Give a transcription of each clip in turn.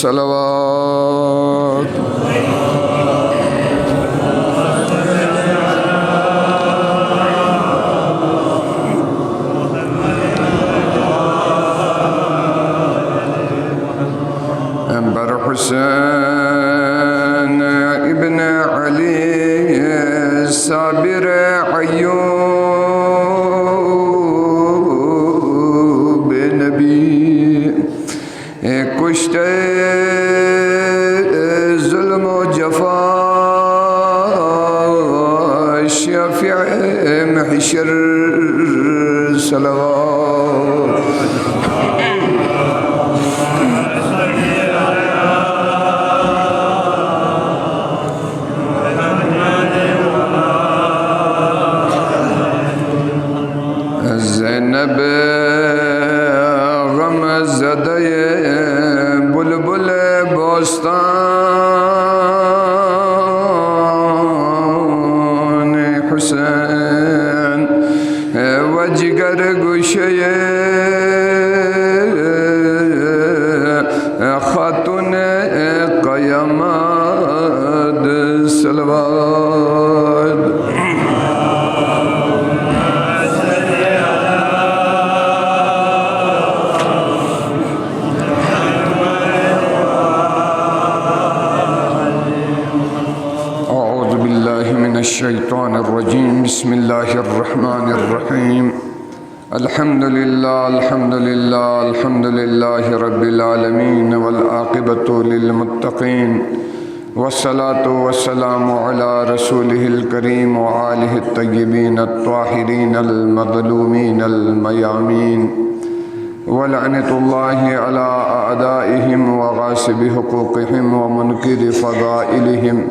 الصلوات بر حسین ابن علی صابر ایوب نبی کشتے ظلم و جفا شفیع محشر صلوات زینب غم زدہ بلبل بوستان حسین و جگر گوشے خاتون قیامت صلوات الشیطان الرجیم بسم اللہ الرحمن الرحیم الحمد للہ رب العالمین والعاقبۃ للمتقین والصلاة والسلام علی رسولہ الکریم وآلہ الطیبین الطاہرین المظلومین المیامین ولعنۃ اللہ علی اعدائہم وغاصب حقوقہم ومنکر فضائلہم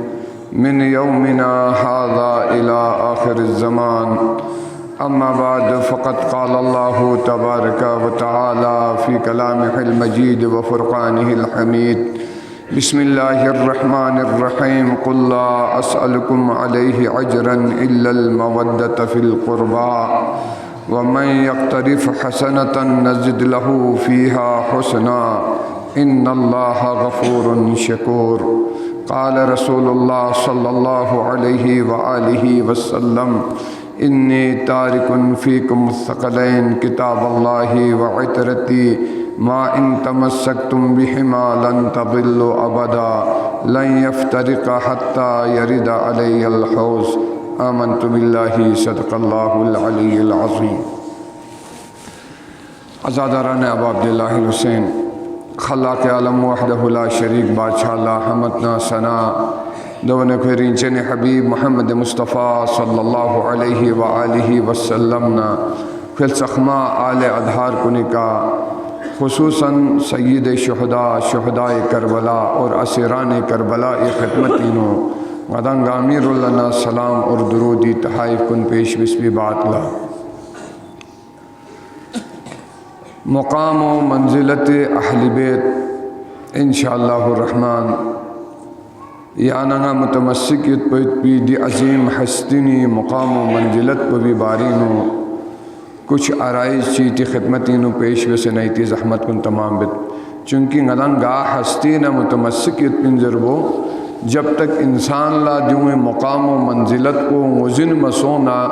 من یومنا هذا الى آخر الزمان اما بعد فقد قال اللہ تبارک وتعالی فی کلامہ المجید وفرقانہ الحمید بسم اللہ الرحمن الرحیم قل لا اسألکم علیہ اجرا الا المودة فی القربى ومن یقترف حسنة نزد له فیہا حسنا ان اللہ غفور شکور قال رسول اللہ صلی اللہ علیہ وآلہ وسلم انی تارک فیکم الثقلین کتاب اللہ وعطرتی ما ان تمسکتم بہما لن تضلوا ابدا لن یفترق حتی یرد علی الحوض آمنت باللہ صدق اللہ العلی العظیم عزاداران ابا عبداللہ الحسین خلاق عالم وحدہ لا شریک بادشاہ لا حمدنا ثنا دون کھرین چن حبیب محمد مصطفیٰ صلی اللہ علیہ وآلہ وسلمنا فلسخما آل ادھار کنکا خصوصاً سید شہداء کربلا اور اسیران کربلا خدمتینوں غدنگ امیر اللہ سلام اور درودی تحائف کن پیش بسمی بات لا مقام و منزلت اہل بیت انشاءاللہ الرحمن یعنی متمسکیت پی دی عظیم ہستینی مقام و منزلت پی بارینو کچھ آرائش چیتی خدمتینو پیش ویسے نیتی زحمت کن تمام بیت چونکہ غدنگا ہستین متمسکیت پنجربو جب تک انسان لا دیویں مقام و منزلت کو وزن مسونا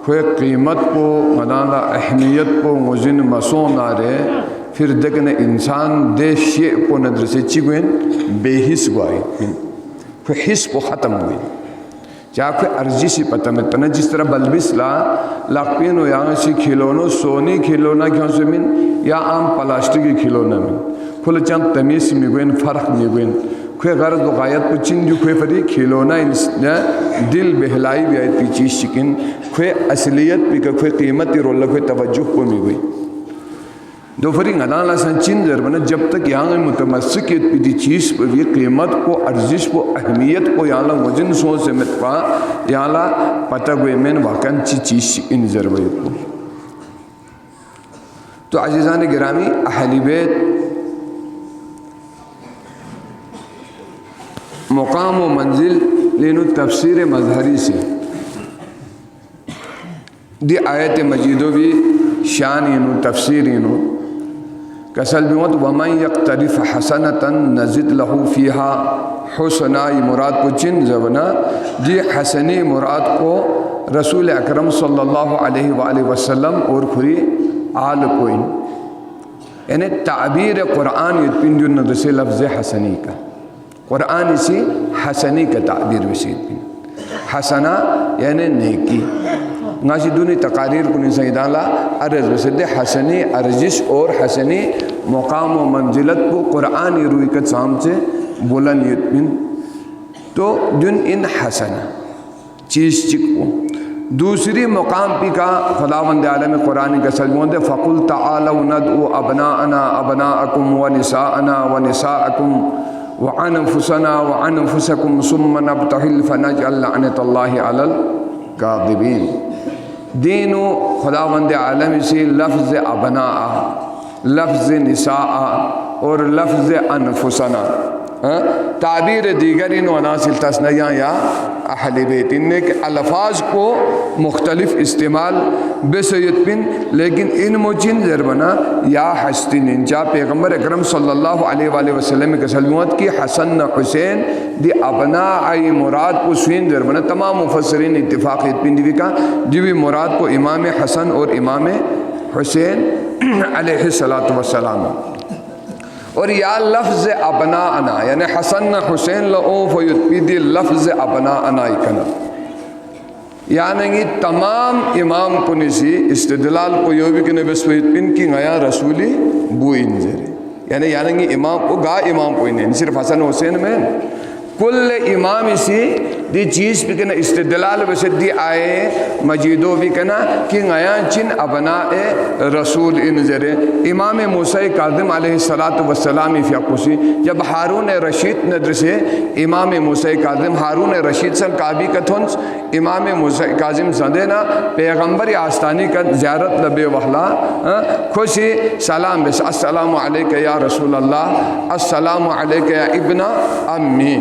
کوئی قیمت کو مدانا اہمیت کو وزن مسونا رہے پھر دیکھنے انسان دے شیع کو ندر سے چگوین بے حس گوائی کوئی حس کو ختم ہوئی چاہا کوئی ارجی سی پتہ میں پنہ جس طرح بلبس لاقپین و یہاں سی کھلونو سونی کھلونا کیوں سے من یا عام پلاسٹکی کھلونا من کھل چند تمیز میں گوین فرق میں گوین کوئی غرض و غایت پر چند جو کوئی فری کھلونا دل بہلائی بھی آئی پی چیز شکن کوئی اصلیت بھی کوئی قیمتی رولہ کوئی توجہ کو میں گوئی دو فری غدان لسان چند ضربنا جب تک یہاں متمسکیت پی دی چیز پر بھی قیمت کو ارزش کو اہمیت کو یہاں وزن سو سے متفا یہاں پتہ گوئی میں واقعاً چیز ان ضربیت کو تو عزیزان گرامی اہل بیت مقام و منزل لینو تفسیر مظہری سے دی آیت مجیدو بھی شان اینو تفسیر اینو کسل بھی مت ومن یقترف حسنتا نزد لہو فیہا حسنا، یہ مراد کو چن زبنا جی حسنی مراد کو رسول اکرم صلی اللہ علیہ وآلہ وسلم اور کھری آل کوئن، یعنی تعبیر قرآن یتپن جو ندرس لفظ حسنی کا، قرآن اسی حسنی کا تعبیر وسیط پن، حسنہ یعنی نیکی ناشی دونی تقاریر کنی سیدان لا عرض بسد حسنی ارجش اور حسنی مقام و منزلت کو قرآنی روی کا سام سے بلند یتمن تو جن ان حسنہ چیز چکو دوسری مقام پی کا خداوند عالم قرآن کا سلمون دے فَقُلْ تَعَالَوْ نَدْعُ أَبْنَاءَنَا أَبْنَاءَكُمْ وَنِسَاءَنَا وَنِسَاءَكُمْ وَأَنفُسَنَا وَأَنفُسَكُمْ ثُمَّ نَبْتَهِلْ فَنَجْعَلْ لَعْنَةَ اللَّهِ عَلَى الْكَاذِبِينَ دین و خداوند عالم سے لفظ ابناء، لفظ نساء اور لفظ انفسنا تعبیر دیگر ان عناصر تثنیہ یا اہل بیت، ان کے الفاظ کو مختلف استعمال بسیت بن لیکن ان مجن ضربنا یا حسنین جا پیغمبر اکرم صلی اللہ علیہ وآلہ وسلم کے سلمت کی حسن حسین دی ابناء مراد کو سوین ضربنا تمام مفسرین اتفاقیت بن دیوی کا دیوی مراد کو امام حسن اور امام حسین علیہ السلام اور یا لفظ ابناءنا یعنی حسن حسین لعوف یتپیدی لفظ ابناءنا اکنا یعنی تمام امام کنیسی استدلال کو یوبی کے نبس ویتپن کی غیا رسولی بو انزر یعنی امام کو گا امام کو انہیں صرف حسن حسین میں کل امام اسی دی چیز بھی کنا استدلال بسد دی آئے مجیدو بھی کنا کہ غیان چن ابناء رسول انذر امام موسیٰ کاظم علیہ السلام فی اقوسی جب ہارون رشید ندرسے امام موسیٰ کاظم ہارون رشید سن کعبی کا تھنس امام موسیٰ کاظم زندینا پیغمبر آستانی کا زیارت لبے وحلا خوشی سلام بس السلام علیکہ یا رسول اللہ السلام علیکہ یا ابن امی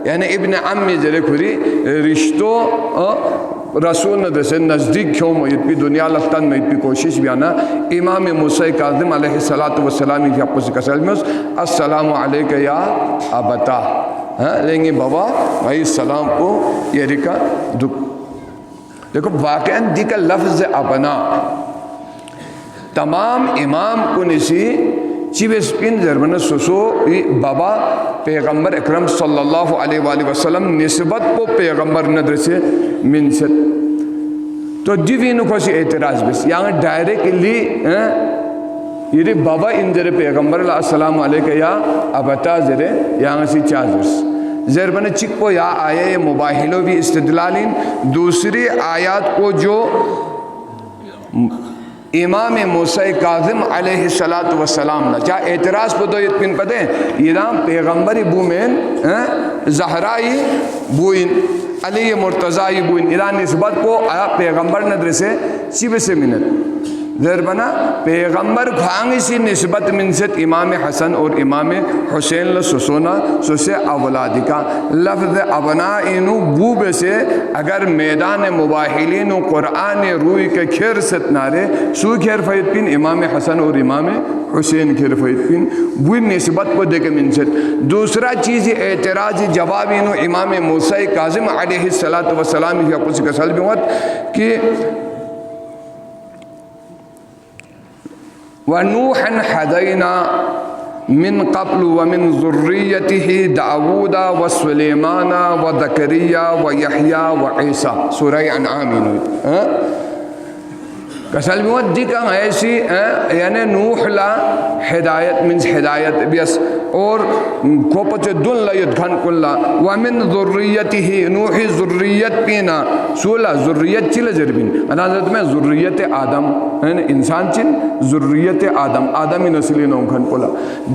یعنی ابن عمی جرے کھری رشتو رسول ندرسے نزدیک کیوں میت پی دنیا لفتن میت پی کوشش بھی آنا امام موسیٰ کاظم علیہ السلام کی اپسی کا سلام السلام علیکہ یا ابتا لیں گے بابا بھائی السلام کو یہ رکا دیکھو واقعاً دیکھا لفظ ابنا تمام امام کو نسی چیویس پین زرمن سوسو بابا پیغمبر اکرم صلی اللہ علیہ وآلہ وسلم نسبت کو پیغمبر ندرسے منست تو دیوینو خوشی اعتراض بس یہاں ڈائریکٹلی یہ بابا اندر پیغمبر اللہ السلام علیکہ یا ابتا زرے یہاں سی چازرس زربن چک کو یا آئے مباحلو بھی استدلالین دوسری آیات کو جو امام موسیٰ کاظم علیہ السلام نا چاہ اعتراض پہ دو یتپن پتے ایران پیغمبری بومین زہرائی بوئن علی مرتضی بوئن ایران نسبت کو پیغمبر ندرسے سیب سے منت ذربنا پیغمبر کھانگی سی نسبت منست امام حسن اور امام حسین لسوسونا سوسے اولادی کا لفظ ابنائنو بوب سے اگر میدان مباحلین و قرآن روی کے کھیر ستنارے سو کھیر فید پین امام حسن اور امام حسین کھیر فید پین بوئی نسبت کو دیکھ منست دوسرا چیز اعتراض جوابینو امام موسیٰ کاظم علیہ السلام کی اقصی کا سلب ہوت کہ وَنُوحًا حَدَيْنَا مِن قَبْلُ وَمِن ذُرِّيَّتِهِ دَعَوُودَ وَسُلَيْمَانَ وَذَكَرِيَّا وَيَحْيَا وَعِيسَى سورہ انعام کسل موت دیکھا ایسی یعنی نوح لا ہدایت من ہدایت بیس اور کوپچ دن لا یدکھن کلا ومن ذریته نوحی ذریت پینا سولا ذریت چل جربین حضرت میں ذریت آدم انسان چن ذریت آدم آدمی نسلی نوکھن کلا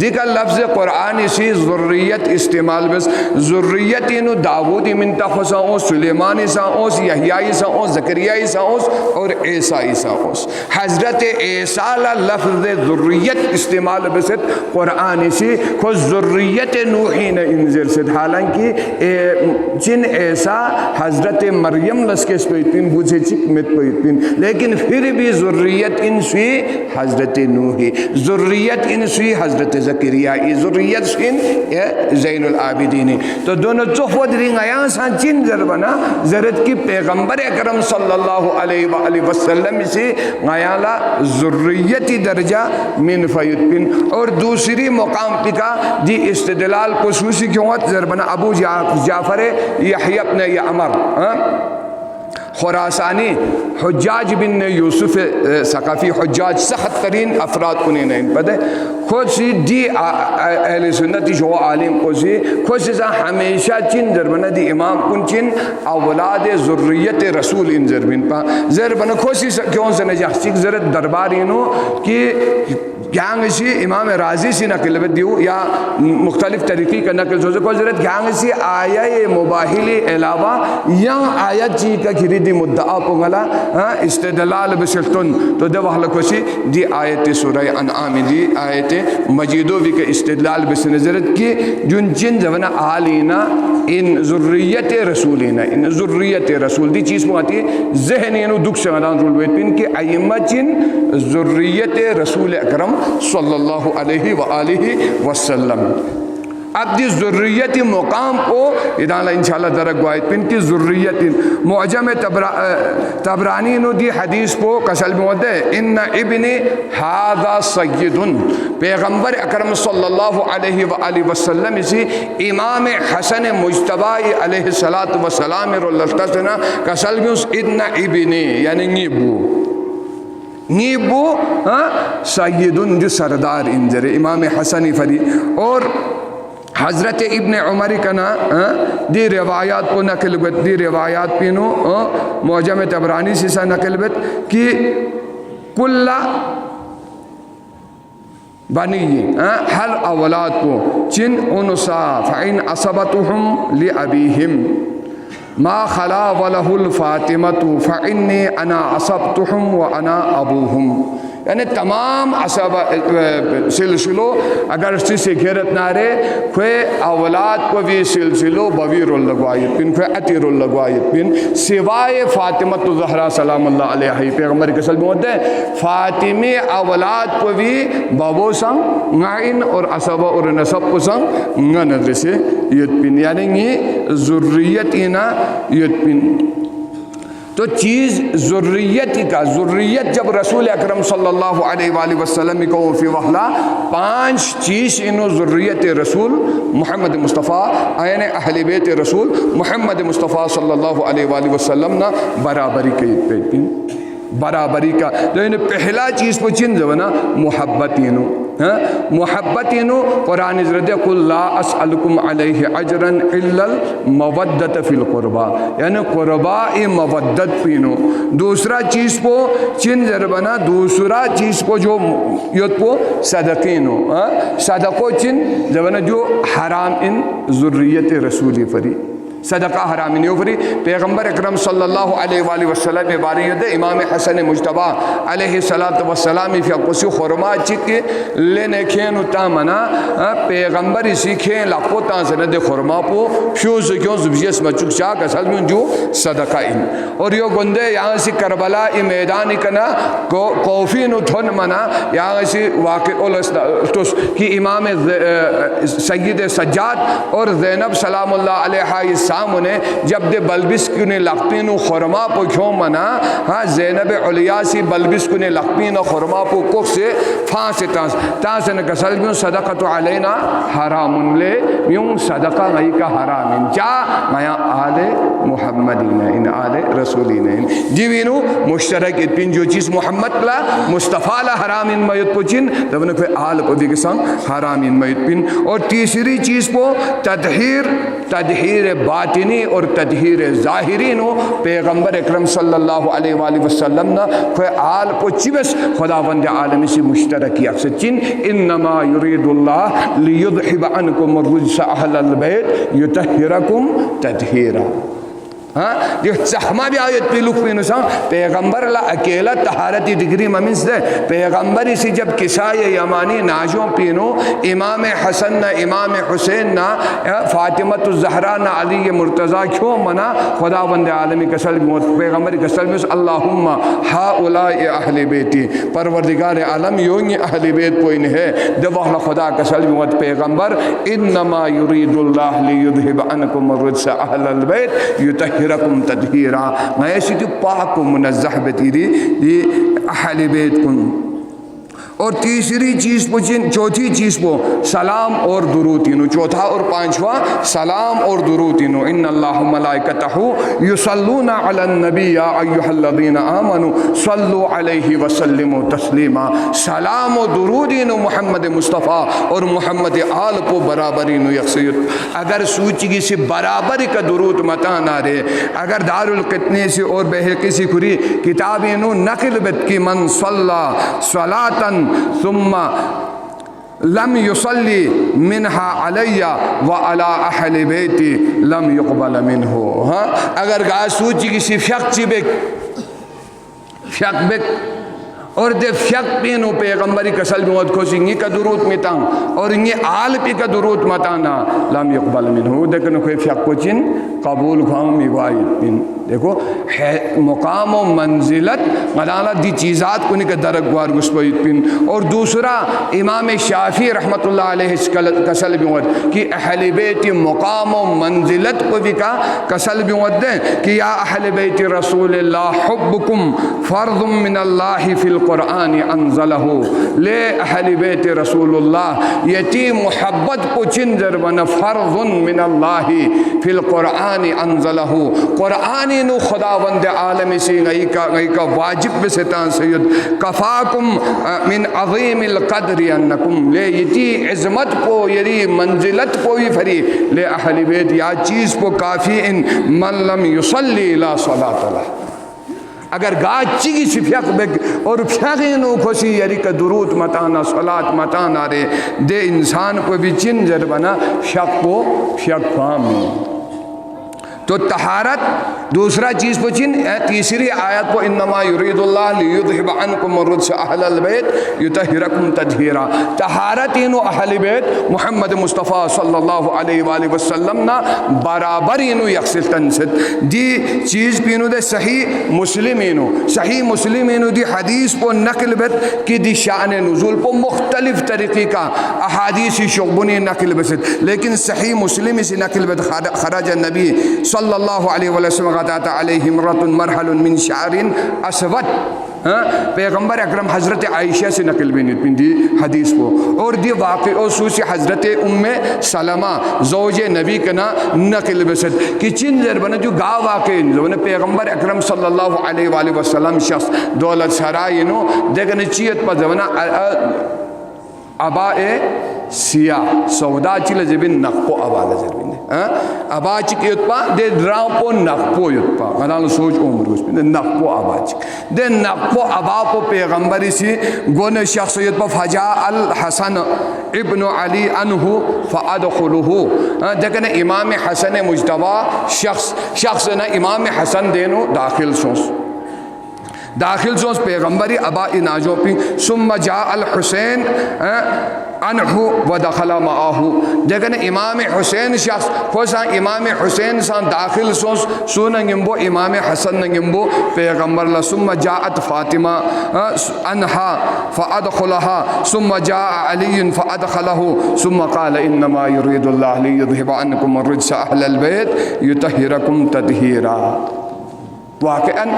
دیکھا لفظ قرآن اسی ذریت استعمال بس ذریت انو داودی من تخصا اوس سلیمانی سا اوس یحیائی سا اوس زکریائی سا اوس اور عیسائی سا حضرت عیسیٰ لفظ ذریت استعمال بسد قرآن اسی کو تو ذریت نوحی نے انزل سے، حالانکہ جن ایسا حضرت مریم لسکس پیتین بوجھے چک مت پیتین، لیکن پھر بھی ذریت انسوی حضرت نوحی، ذریت انسوی حضرت زکریا، ذریت سن زین العابدین. تو دونوں چوفت رنگ آیا سان چن ضربنا زرد کی پیغمبر اکرم صلی اللہ علیہ وآلہ وسلم سے غیالا ذریتی درجہ من فیتین. اور دوسری مقام پکا دی استدلال خصوصی کیوں ضربنا ابو جعفر یحیی ابن یعمر خراسانی حجاج بن یوسف ثقافی، حجاج سخت ترین افراد انہیں نہیں پتہ، خود سی دی اہل سنتی جو عالم کو سی خود سی ہمیشہ چن ضربنا دی امام کن چن اولاد ذریت رسول ان ضربن پا ضربنا خود سی کیوں سے نجاح سک ضرد دربارینو کہ گیانگ سی امام راضی سی نقل دیو یا مختلف طریقی کا نقل سوزے کو ضرورت گیانگ سی آیہ مباحلی علاوہ یا آیت چی کا کھری دی مدعا پنگلا استدلال بسلطن تو دو حلقو سی دی آیت سورہ انعام دی آیت مجیدو بھی کہ استدلال بسنظرت کی جن چن زمانہ آلینا ان ذریت رسولینا، ان ذریت رسول دی چیز مو آتی ہے ذہنینو دکھ سے مدان رول بیت پین کہ ایمہ چن ذریت رسول اکرم صلی اللہ علیہ وآلہ وسلم. اب دی ذریت مقام کو ادھانا انشاءاللہ درک گوائد پن کی ذریت معجم تبرانی نو دی حدیث کو کسل موت ہے ان ابن حاذا سیدن، پیغمبر اکرم صلی اللہ علیہ وآلہ وسلم اسی امام حسن مجتبی علیہ السلام رولتا سنا کسل موت ان ابن یعنی نیبو سیدن جو سردار انجر امام حسنی فری. اور حضرت ابن عمر کنا دی روایات کو نقل بت، دی روایات پینو معجم تبرانی سے سا نقل بت کہ کل بنی ہر اولاد کو چن انسا فعن اصبتهم لابیہم ما خلا وله الفاطمۃ فانی انا اصبتهم وانا ابوهم. یعنی تمام سلسلو اگر سے گھیرت نہ رہے کوئی اولاد کو بھی سلسلو بوی رول لگوائیت پن، کوئی اتی رول لگوائیت پن سوائے فاطمۃ الزہرا سلام اللہ علیہ پیغمبر کے سلم ہوتے ہیں فاطمی اولاد کو بھی بابو سنگ نائن اور عصبہ اور نصب کو سنگ نظر سے یت پن، یعنی یہ ذریت اینا یت پن. تو چیز ذریتی کا، ذریت جب رسول اکرم صلی اللہ علیہ وآلہ وسلم کو فی وحلا 5 چیز انہوں ذریت رسول محمد مصطفیٰ آئین اہل بیت رسول محمد مصطفیٰ صلی اللہ علیہ وآلہ وسلم نا برابری کے پیتین، برابری کا. تو انہیں پہلا چیز پہ چند زونا محبتینو، محبتینو قرآن ازرد قل لا اسألکم علیہ اجرا الا المودت فی القربہ، یعنی قرباء مودت پینو. دوسرا چیز پو چن ضربنا، دوسرا چیز پو جو یود پو صدقینو، صدقو چن زبنا جو حرام ان ذریت رسولی فری، صدقہ حرام نہیں فری. پیغمبر اکرم صلی اللہ علیہ وآلہ وسلم باریت امام حسن مجتبی علیہ السلام فی اقسی خورما چک لینے کھینو تامنا پیغمبر اسی کھین لقو تانسند خورما پو فیوز کیوں زبجیس مچک چاک اصل میں جو صدقہ ان. اور یہ گندے یہاں سی کربلا میدانی کنا کوفین تھن منا یہاں سی واقع اولستوس کی امام سید سجاد اور زینب سلام اللہ علیہ سامنے جب دے بلبس کنے لقتین و خورما پو کیوں منا زینب علیاسی بلبس کنے لقتین و خورما پو کف سے پھانس تانسن کسل بیوں صدقت علینا حرام لے بیوں صدقہ غی کا حرام جا میا آل محمدین ان آل رسولین جیوینو مشترک اتپین جو چیز محمد لا مصطفیٰ لا حرام ان میت پو چن دبنے کوئی آل کو دیکھ سن حرام ان میت پین. اور تیسری چیز پو تدہیر باطنی اور تدہیر ظاہری نو پیغمبر اکرم صلی اللہ علیہ وآلہ وسلم نا کوئی آل کو چیبس خداوند عالمی سے مشترکی اکثر چن انما یرید اللہ لیذحب عنکم الرجس اہل البیت یطہرکم تطہیرا. جو زخمہ بھی آیت پہ لکھ پہ نسان پیغمبر اللہ اکیلا طہارتی ڈگری ممنس دے پیغمبری سی جب کسائے یمانی ناجوں پینو امام حسن نہ امام حسین نہ فاطمۃ الزہرا نہ علی مرتضیٰ کیوں منا خدا بند عالمی کسل پیغمبری کسل میں اللہم ہاؤلاء اہل بیتی پروردگار عالم یونی اہل بیت پوئن ہے دوہلا خدا کسل میں پیغمبر انما یرید اللہ لیذہب عنکم الرجس اہل البیت یطہرکم تطہیرا میں ایسی تو پاک و منزہ بتیری یہ اہل بیت کن. اور تیسری چیز پوچھیں چوتھی چیز پو سلام اور درود تینو چوتھا اور پانچواں سلام اور درود تینو ان اللہ ملائکتہ یصلون علی النبی یا ایھا الذین آمنوا صلوا علیہ وسلموا تسلیما سلام و درود نو محمد مصطفیٰ اور محمد آل کو برابری نو یکسیت اگر سوچی کی سے برابری کا درود متا نہ رہے اگر دار القطنی سے اور بہقی سے کھری کتابی نو نقل بت کی من صلی صلاتن ثم لم يصلي منها علي وعلى اہل بیتی لم يقبل منه. اگر گاہ سوچی کسی فیق چی بک فیق بک اور دے فیق پینو پیغمبری کسل میں ود کھوسی انگی کا درود میتاں اور انگی آل پی کا درود متانا لم يقبل منه دیکھنو کوئی فیق کو چن قبول خواہم ایگوائیت پین دیکھو مقام و منزلت ملانا دی چیزات کو نکا درگوار گسپویت پین. اور دوسرا امام شافعی رحمت اللہ علیہ کسل بیوت کہ اہل بیت مقام و منزلت کو بھی کا کسل بیوت دیں کہ یا اہل بیت رسول اللہ حبکم فرض من اللہ فی القرآن انزلہ لے اہل بیت رسول اللہ یتی محبت کو چنجر بنا فرض من اللہ فی القرآن انزلہ قرآن نو خداوند عالم سی غی کا واجب بستان سید کفاکم من عظیم القدر انکم لے یتی عظمت کو یری منزلت کو بھی فری لے اہل بیت یا چیز کو کافی ان من لم یصلی لا صلاۃ لہ اگر گاچی کی فیق بگ اور فیقینو کھوسی یری کا درود متانا صلاة متانا رے دے انسان کو بھی چنجر بنا فیق کو فیق فاہمی. تو طہارت دوسرا چیز پوچھیں تیسری آیت کو انما یرید اللہ لیذہب عنکم الرجس اہل البیت یطہرکم تطہیرا طہارت انو اہل بیت محمد مصطفیٰ صلی اللہ علیہ وآلہ وسلم نا برابر انو یکسل تنسد دی چیز پینو دے صحیح مسلم انو دی حدیث پو نقل بیت کی دی شان نزول پو مختلف طریقی کا احادیثی شعبنی نقل بیت لیکن صحیح مسلم سے نقل بیت خرج النبی صلی اللہ علیہ وسلم غدات علیہ مرت مرحل من شعر اسود پیغمبر اکرم حضرت عائشہ سے نقل بینید دی حدیث کو اور دی واقع اوسوسی حضرت ام سلمہ زوج نبی کنا نقل بسد کہ چن ضربنا جو گا واقع پیغمبر اکرم صلی اللہ علیہ وآلہ وسلم شخص دولت سرائنو دیکھنے چیت پر زمانہ ابا سیاہ سودا چیل زبین نقپو ابا لزربین ابا چک یتپا دے دراپو نقپو یتپا مدال سوچ عمر اس میں دے نقپو ابا چک دے نقپو ابا پو پیغمبری سی گون شخص یتپا فجاء الحسن ابن علی عنہ فادخلہ دیکھنے امام حسن مجتبہ شخص نا امام حسن دینو داخل سوس پیغمبری ابا اناجو پی ثم جاء الحسین عنہ ودخل معاہو دیکھنے امام حسین شخص خوشا امام حسین سان داخل سوس سوننگمبو امام حسن نگمبو پیغمبر اللہ ثم جاءت فاطمہ عنہا فادخلها ثم جاء علی فادخلہ ثم قال انما یرید اللہ لیذہب عنکم الرجس اہل البیت یطہرکم تطہیرا. واقعاً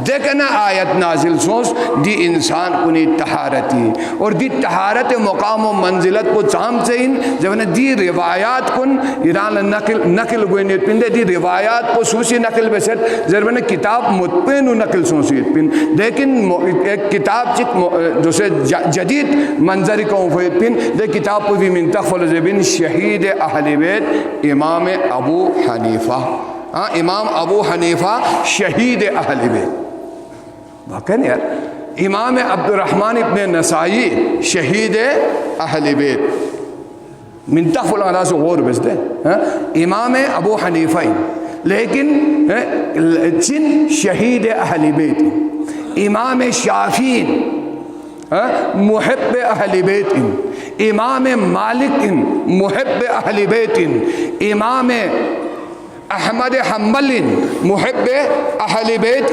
دیکھنا آیت نازل سوس دی انسان کنی طہارتی اور دی طہارت مقام و منزلت کو چام چاہین جب دی روایات کن ایران نقل گوینیت پن دی روایات کو سوسی نقل بسد جب کتاب متپین نقل سوسیت پن لیکن ایک کتاب چک جو سے جدید منظر کو فیت پن دے کتاب کو بھی منتخل زبین شہید اہل بیت امام ابو حنیفہ امام ابو حنیفہ شہید اہل بیت. واقعی یار امام عبد الرحمن ابن نسائی شہید اہل بیت منتخب العلا سے غور بس دے امام ابو حنیفہ لیکن چن شہید اہل بیت امام شافعی محب اہل بیت امام مالک محب اہل بیت امام احمد حنبل محب اہل بیت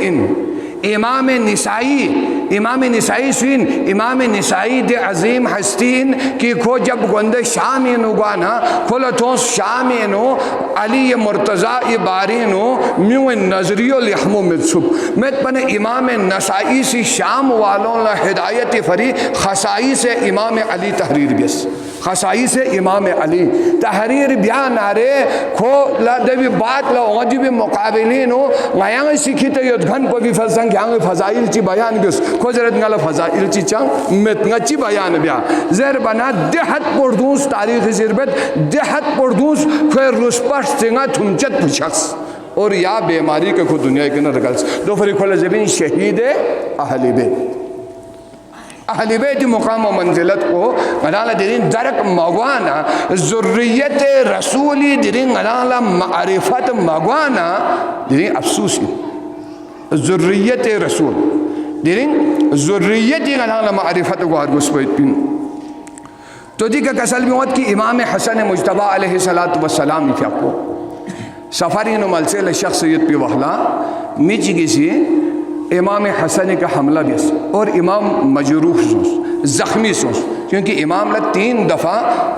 امام نسائی سوین امام نسائی دے عظیم ہستین کی کھو جب گوندے شامینو گوانا کھولتوں شامینو علی مرتضی بارینو میو نظریو لحمو مدسب میں پنے امام نسائی سی شام والوں لا ہدایت فری خسائی سے امام علی تحریر بیس خسائی سے امام علی تحریر بیان آرے کھو لدوی بات لعجب مقابلینو غیان سکھی تیود گھن پا بھی فضان گیانگ فضائل چی بیان بیس کھو زرد نگل فضائل چی چاہم متنگا چی بیان بیا زیر بنا دہت پردونس تاریخ زربت دہت پردونس کھوئے رسپش سنگا تھمچت پشخص اور یا بیماری کے خود دنیا کے نرگلس دو فری کھولا زبین شہید اہل بیت اہل بیت مقام و منزلت کو غلالا دیرین درک مغوانا ذریت رسولی دیرین غلالا معرفت مغوانا دیرین افسوسی ذریت رسول دیرین ذریت غلالا معرفت کو آرگوس بیت پین تو دی کا کسل بیوت کی امام حسن مجتبہ علیہ السلام فی اپو سفرین و ملسل شخصیت پی وحلا میچی کسی امام حسن کا حملہ بیس اور امام مجروح سوس زخمی سوس کیونکہ امام نے 3 دفعہ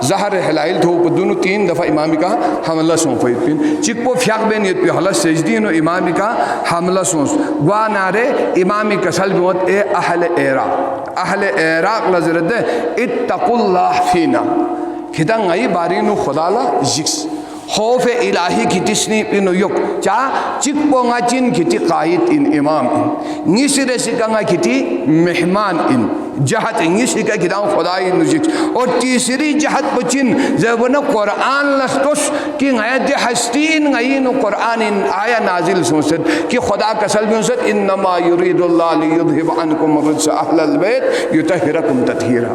زہر حلائل تھو دونوں 3 دفعہ امامی کا حملہ سون فید پین چکپو فیاق بینیت پی حلہ سجدین و امامی کا حملہ سونس گوانارے امامی کسل بیوت اے اہل عراق لزرد اتقوا اللہ فینا کھتا غی بارینو خدا لا جکس خوف الہی کی تسنی پینو یک چاہ چکپو گا چین کتی قائد ان امام ان نیسی رسی کنگا کتی مہمان ان جہت نیسی کا کتاں خدای نجک اور تیسری جہت پچین زبنا قرآن لستوس کی غید ہستین غین قرآن ان آیا نازل سنسد کہ خدا کسل بھی سنسد انما یرید اللہ لیدھب عنکم رجس اہل البیت یطہرکم تطہیرا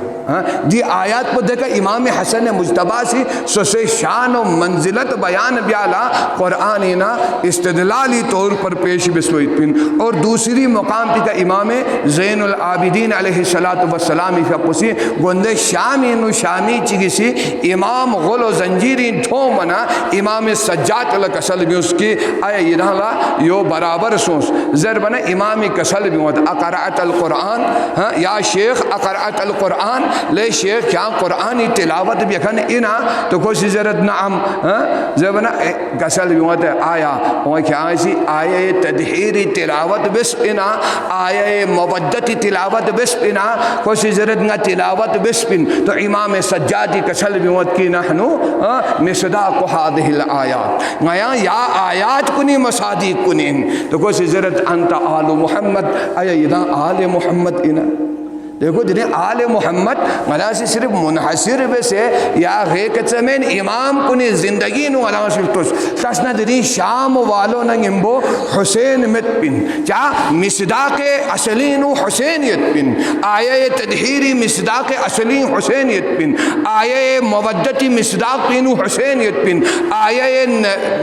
دی آیات پر دیکھا امام حسن مجتبہ سی سسے شان و منزلت بیان بیالا قرآنینا استدلالی طور پر پیش بسویت پین اور دوسری مقام پی کا امام زین العابدین علیہ السلامی فقسی گوندے شامین و شامی چگسی امام غل و زنجیرین تھو منا امام سجاد اللہ کسل بھی اس کی آیا یدھالا یو برابر سونس زر بنا امام کسل بھی ہوتا اقرأت القرآن یا شیخ اقرأت القرآن لے شیخ کیا قرآنی تلاوت بھی اکھن انا تو کوئی زرد نعم زبنا کسل بھی ہوتا ہے آیا وہ کیا ایسی آیا تدہیری تلاوت بس انا آیا مودتی تلاوت بس انا کوئی زرد نہ تلاوت بس پن تو امام سجادی کسل بھی ہوتا کی نحنو مصداق هذه الآیات نیا یا آیات کنی مصادیق کنی تو کوئی زرد انت آل محمد آیا یدہ آل محمد انا دیکھو جنہیں آل محمد ملا سے صرف منحصر بسے یا غیقت سمین امام کنی زندگی نو علاوہ شفتوس تسنا جنہیں شام والو ننگمبو حسین مت پن چاہ مصداق اصلین حسینیت پن آیہ تدہیری مصداق اصلین حسینیت پن آیہ مودتی مصداق پن حسینیت پن آیہ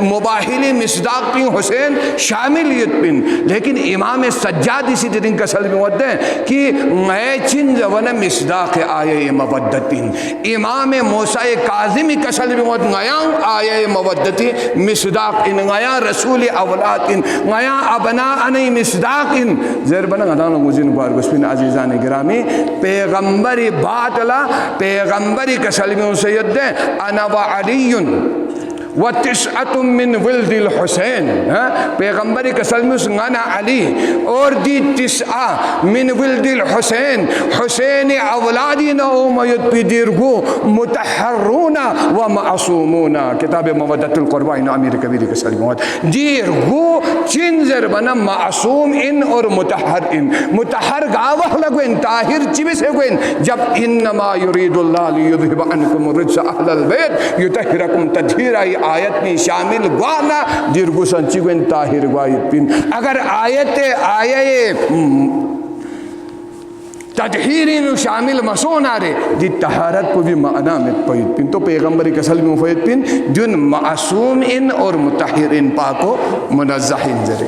مباحلی مصداق پن حسین شاملیت پن لیکن امام سجاد اسی جنہیں کسل میں ہوتے ہیں کہ میں چن زوانا مصداق آیہ مودتین امام موسیٰ کاظمی کسل بھی موت غیان آیہ مودتی مصداق ان غیان رسول اولاد ان غیان ابناء مصداق ان زیر بنا غدانا مجھن بار گسپین عزیزان گرامی پیغمبری باطلا پیغمبری کسل بھی سید دیں انا وعلیون وتسعۃ من ولد الحسین پیغمبری کسل میں سنگانا علی اور دی 9 من ولد الحسین حسین اولادی نومیت پی دیرگو متحرون و معصومون کتاب مودت القربائن امیر کبیر کسل موت دیرگو چنزر بنا معصوم ان اور متحر ان متحر گاوہ لگوین طاہر چیبس ہے جب انما یرید اللہ لیذہب عنکم الرجس اہل البیت یطہرکم تطہیرا آیت میں شامل گوانا دیرگو سنچی گوین طاہر گوائیت پین اگر آیت آیہ تطہیرین شامل مسونارے دی طہارت کو بھی معنی میں پویت پین تو پیغمبری کسل میں پویت پین جن معصوم ان اور مطہر ان پاکو منزہ ان ذرے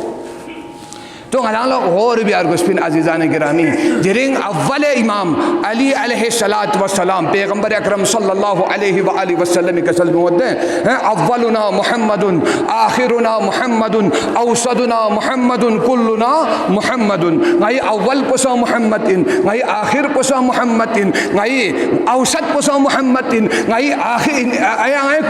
تو غلان لوگ غور بیار گسپین عزیزان گرامی جرین اول امام علی علیہ السلام پیغمبر اکرم صلی اللہ علیہ وآلہ وسلم کسل موتے ہیں اولنا محمد آخرنا محمد اوسطنا محمد کلنا محمد غی اول پسا محمد غی آخر پسا محمد غی اوسط پسا محمد غی آخر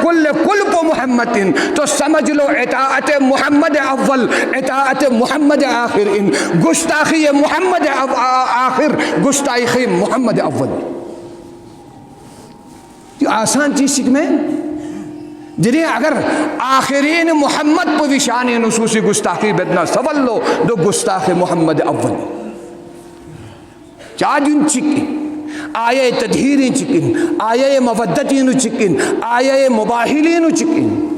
کل پو محمد تو سمجھ لو اطاعت محمد اول اطاعت محمد آخر ان گستاخی محمد آخر گستاخی محمد اول آسان چیز سکھ میں جنہیں اگر آخرین محمد پو وشان نصوصی گستاخی بدنا سوال لو دو گستاخ محمد اول چاجن چکن آیے تدہیرین چکن آیے مودتین چکن آیے مباہلین چکن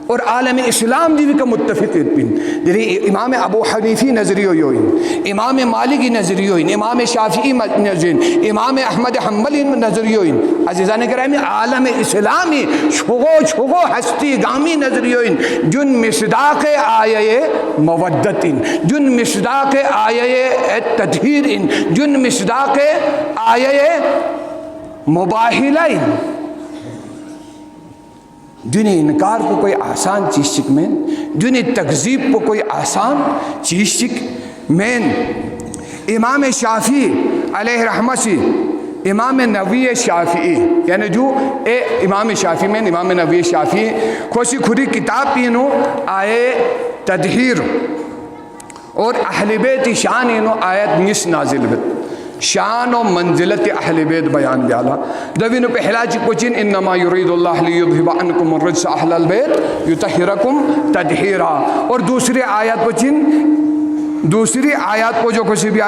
اور عالم اسلام دیوی کا متفق پین جری امام ابو حنیفی نظریو یوین امام مالکی نظریو یوین امام شافعی نظریو امام احمد حنبلی نظریو یوین عزیزان کرامی عالم اسلامی چھگو ہستی گامی نظریو یوین جن مصداق آیے مودتین جن مصداق آیے تطہیرین جن مصداق آیے مباہلین جنہیں انکار کو کوئی آسان چیز چک مین جنہیں تکذیب کو کوئی آسان چیز چک مین امام شافعی علیہ رحمہ سی امام نووی شافعی یعنی جو امام شافعی میں امام نووی شافعی خوشی کھری کتاب پینو آئے تدہیر اور اہل بیت شان انو آیت نس نازل بیت شان و منزلت اہل بیت بیان بیالا دوینو پہلا چی پوچھن انما یرید اللہ لیذہب عنکم الرجس اہل البیت یطہرکم تطہیرا اور دوسری آیات پوچھن دوسری آیات کو جو کسی بھی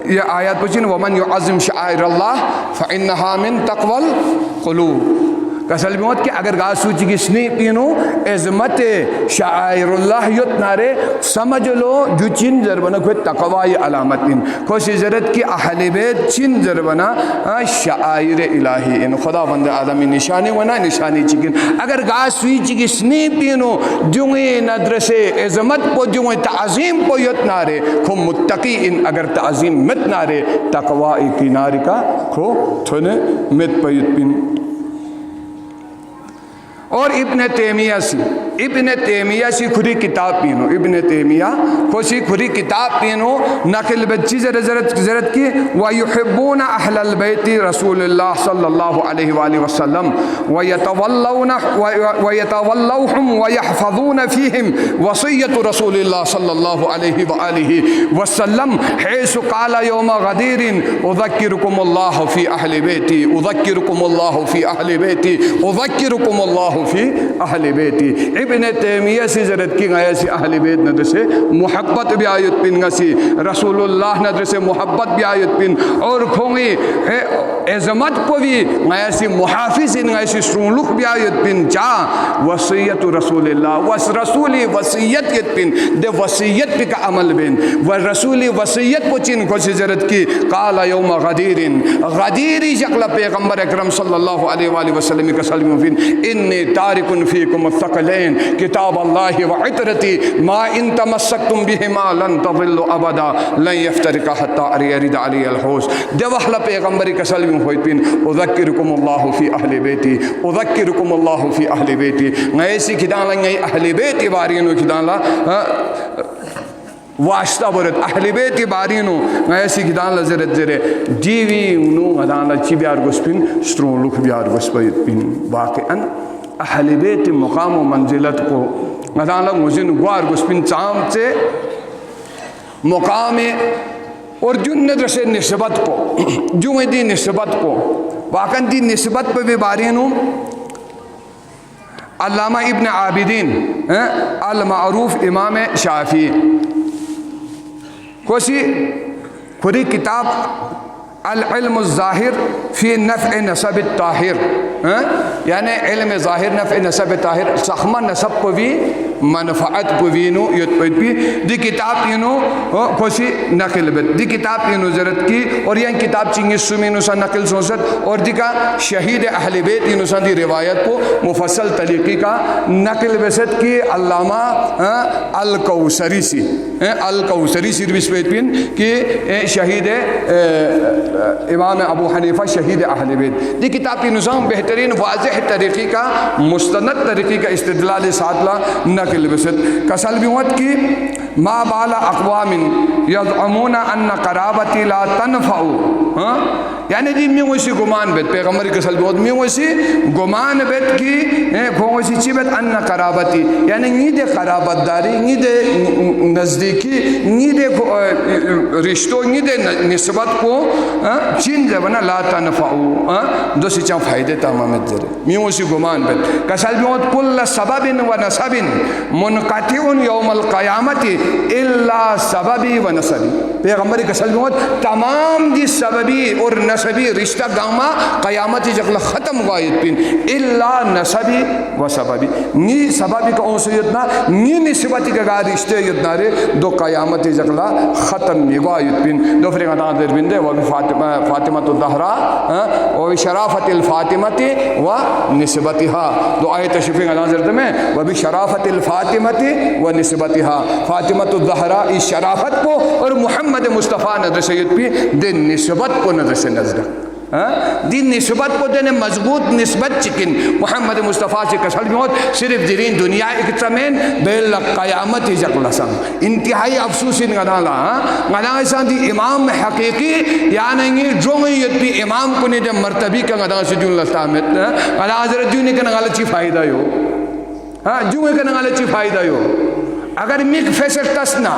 یہ آیات پوچھن ومن یعظم شعائر اللہ فإنہا من تقوی القلوب کسل موت کہ اگر گاہ سوچی کی سنی پینو عظمت شعائر اللہ یتنارے سمجھ لو جو چین ضربنا کوئی تقوی علامت ان کوئی ضرورت کی اہل بیت چین ضربنا شعائر الہی ان خدا بند عالمی نشانی ونا نشانی چکن اگر گاہ سوچی کی سنی پینو جوئے ندرسے عظمت پو جوئے تعظیم پو یتنارے کھو متقی ان اگر تعظیم متنارے تقوی کناری کا کھو تھونے مت پیت پین اور ابن تیمیہ سی کھری کتاب پینو ابن تیمیہ خوشی کھری کتاب پینو نقل بچی زرد کی وَيُحِبُّونَ أَحْلَ الْبَيْتِ رسول اللہ صلی اللہ علیہ وآلہ وسلم وَيَتَوَلَّوْهُمْ وَيَحْفَظُونَ فِيهِمْ وَصِيَّةُ رسول اللہ صلی اللہ علیہ وآلہ وسلم حيث قال يوم غدير أذكركم الله في أهل بيتي أذكركم الله في أهل بيتي أذكركم الله فی اہل بیتی ابن تیمیہ سی زرد کی گیا سی اہل بیت ندر سے محبت بھی آیت پن گا سی رسول اللہ ندر سے محبت بھی آیت پن اور کھونگی عظمت کو بھی گیا سی محافظ ان گیا سی سرونلک بھی آیت پن چاہ وصیت رسول اللہ رسولی وصیت یت پن دے وصیت پی کا عمل بین ورسولی وصیت کو چین کو سی زرد کی قال یوم غدیری شکل پیغمبر اکرم صلی اللہ علیہ وآلہ وسلم کا سلم فین انی تارکن فیکم الثقلین کتاب اللہ وعطرتی ما ان تمسکتم بہما لن تضلوا ابدا لن یفترقا حتی یرد علی الحوض دے وحلا پیغمبری کا سلم ہوئی پین اذکرکم اللہ فی اہل بیتی اذکرکم اللہ فی اہل بیتی ایسی کدان لنگی اہل بیتی بارینو کدان لا واسطہ برد اہل بیتی بارینو ایسی کدان لا زرد زرے دیوی انو مدان لا چی بیار گس پین سترون لکھ بیار گس پین واقعاً اہل بیت مقام و منزلت کو مثلا مجھن گوار گسپن چام سے مقام اور جن ندر سے نسبت کو جو دی نسبت کو واقعا دی نسبت پہ بھی بارینوں علامہ ابن عابدین المعروف امام شافعی کوسی کھری کتاب العلم الظاہر فی نفع نسب الطاہر یعنی علم ظاہر نفع نسب طاہر سخمہ نسب کو بھی منفعت پوینو یت پویت پی دی کتاب اینو خوشی نقل بت دی کتاب اینو زرت کی اور یہ کتاب چنگی سمینو سا نقل سوست اور دی کا شہید اہل بیت اینو سا دی روایت کو مفصل طریقی کا نقل بست کی علامہ الکوثری سی الکوثری سی رویس پویت پین کہ شہید امام ابو حنیفہ شہید اہل بیت دی کتاب کی نظام بہترین واضح طریقے کا مستند طریقے کا استدلال ساتلا نقل بست کسل بیوت کی ما بالا اقوام یزعمون ان قرابتی لا تنفعو یعنی دی میں ویسی گمان بیت پیغمبر کسل بیوت میں ویسی گمان بیت کی ویسی چی بیت ان قرابتی یعنی نی دے قرابت داری نی دے نزدیکی نی دے رشتوں نی دے نسبت کو چین زبنا لا تنفعو دو سی چاں فائدے تمامت زرے میں ویسی گمان بیت کسل بیوت کل سبب و نسب منقطع یوم القیامت الا سببی و نسبی پیغمبر کسل بیوت تمام دی سببی اور نسبی رشتہ گاما قیامتی جگل ختم غائد پین الا نسبی و سببی نی سببی کا انسیتنا نی نسبتی کا رشتے یتنا رے دو قیامتی جگل ختم غائد پین دو فرق اتنا در بندے وہ فاطمہ الدہرہ و شرافت الفاطمت و نسبتها دو آیت شفیق نظر میں وہ بھی شرافت الفاطمت و نسبتها فاطمۃ الزہرا اس شرافت کو اور محمد مصطفیٰ نظر سید پی دے نسبت کو نظر سے نظر دی نسبت کو دینے مضبوط نسبت چکن محمد مصطفیٰ سے کسل موت صرف درین دنیا ایک تمین بیل قیامت جک لسن انتہائی افسوسی نگنالا نگنالا سان دی امام حقیقی یعنی جونگیت بھی امام کو نے دے مرتبی کا نگنالا سے جون لستامت نگنالا حضرت جونی کا نگنالا چی فائدہ یو جونگی کا نگنالا چی فائدہ یو اگر میک فیصل تسنا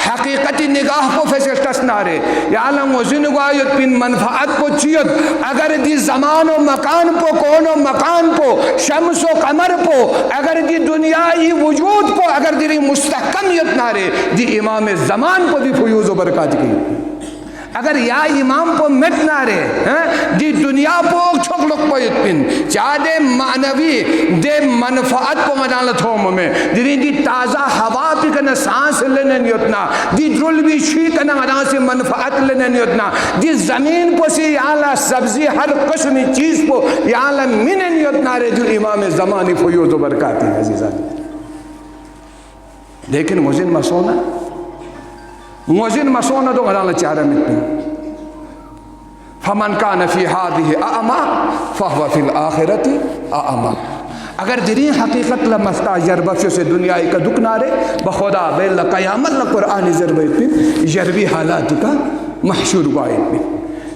حقیقتی نگاہ کو فیصل تسنا رے یا علم و زنگایت پین منفعت کو چیت اگر دی زمان و مکان پو کون و مکان پو شمس و قمر پو اگر دی دنیای وجود پو اگر دی مستحکمیت نہ رے دی امام زمان پو بھی فیوز و برکات کی اگر یا امام پو مٹ نہ رے دی دنیا پو چھوک لک پویت پن چاہ دے معنوی دے منفعت پو مدالت ہوم میں دی تازہ ہوا پی کنا سانس لینے نیتنا دی درل بھی شی کنا مدال سے منفعت لینے نیتنا دی زمین پو سی یا اللہ سبزی ہر قسمی چیز پو یا اللہ منے نیتنا رے جو امام زمانی فیوز و برکاتی عزیزان لیکن مزین مسونا موزن مسونا دو غلالة چارہ متن فمن کان فی هذه اعما فهو فی الاخرت اعما اگر درین حقیقت لمستا جربفیو سے دنیا کا دکنارے بخدا بیل قیامت لقرآن ضربیت پی جربی حالات کا محشور گوائد پی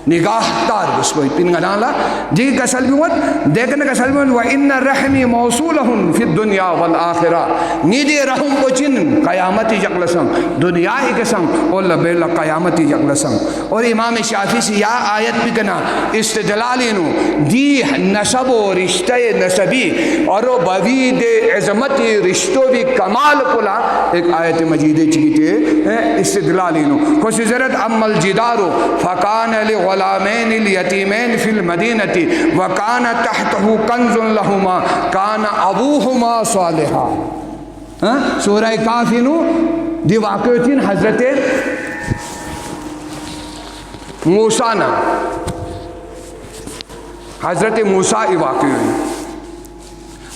نگاہ تار بس کوئی پن غنالا جی کا سلمیوت دیکھنے کا سلمیوت وَإِنَّ الرَّحْمِ مَوْصُولَهُمْ فِي الدُّنْيَا وَالْآخِرَةِ نیدی رحم کو چن قیامتی جگلسن دنیا ہی کسن اور لبیل قیامتی جگلسن اور امام شافعی سے یا آیت بھی کنا استدلالینو دی نسب و رشتہ نسبی اور بوید عظمتی رشتو بھی کمال کلا ایک آیت مجید چکیتے استدلالینو خوش زرد اما الجدارو فکان غلامین الیتیمین فی المدینتی وکان تحتہو کنز لہما کان ابوہما صالحا سورہ کافینو دی واقعتین حضرت موسیٰ نا حضرت موسیٰ واقعی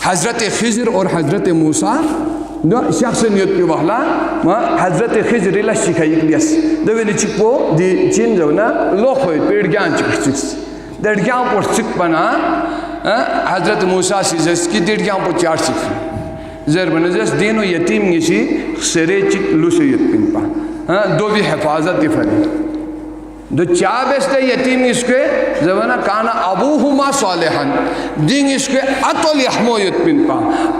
حضرت خضر اور حضرت موسیٰ شخص نیت پی وحلا حضرت خضر اللہ شکھائی کلیس دوینی چکو دی چین جونا لوگ ہوئی پیڑ گیان چکر چکس دیڑ گیان پر چک بنا حضرت موسیٰ سیزس کی دیڑ گیان پر چار چک زیر بنزیس دینو یتیم نیسی سرے چک لوسیت پین پا دو بھی حفاظت دی فری دو چابستے یتیم اس کے زمانہ کانا ابوہما صالحان دین اس کے اتو لحمویت پن پا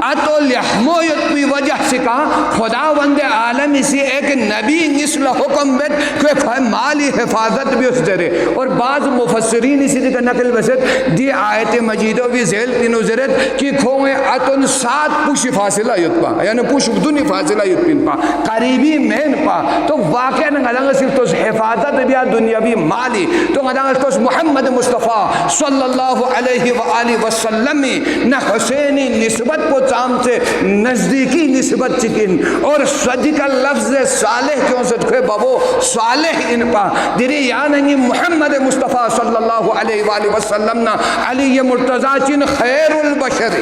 اتو لحمویت پی وجہ سے کہا خدا وند عالم اسی ایک نبی نسل حکم بیت کہ مالی حفاظت بھی اس درے اور بعض مفسرین اسی دیکھا نقل بسد دی آیت مجیدو بھی زیل تینو زرد کہ کھوئے اتن 7 پوش فاصلہ یت پا یعنی پوش دنی فاصلہ یت پن پا قریبی مین پا تو واقعا نگلنگا صرف تو حفاظت بھی دنیا ابی مالی تو غدانش کو محمد مصطفیٰ صلی اللہ علیہ وآلہ وسلم نہ حسینی نسبت کو چام سے نزدیکی نسبت چکن اور صدق لفظ صالح کیوں سے تھے بابو صالح ان پا دیری یعنی محمد مصطفیٰ صلی اللہ علیہ وآلہ وسلم نا علی مرتضی چن خیر البشر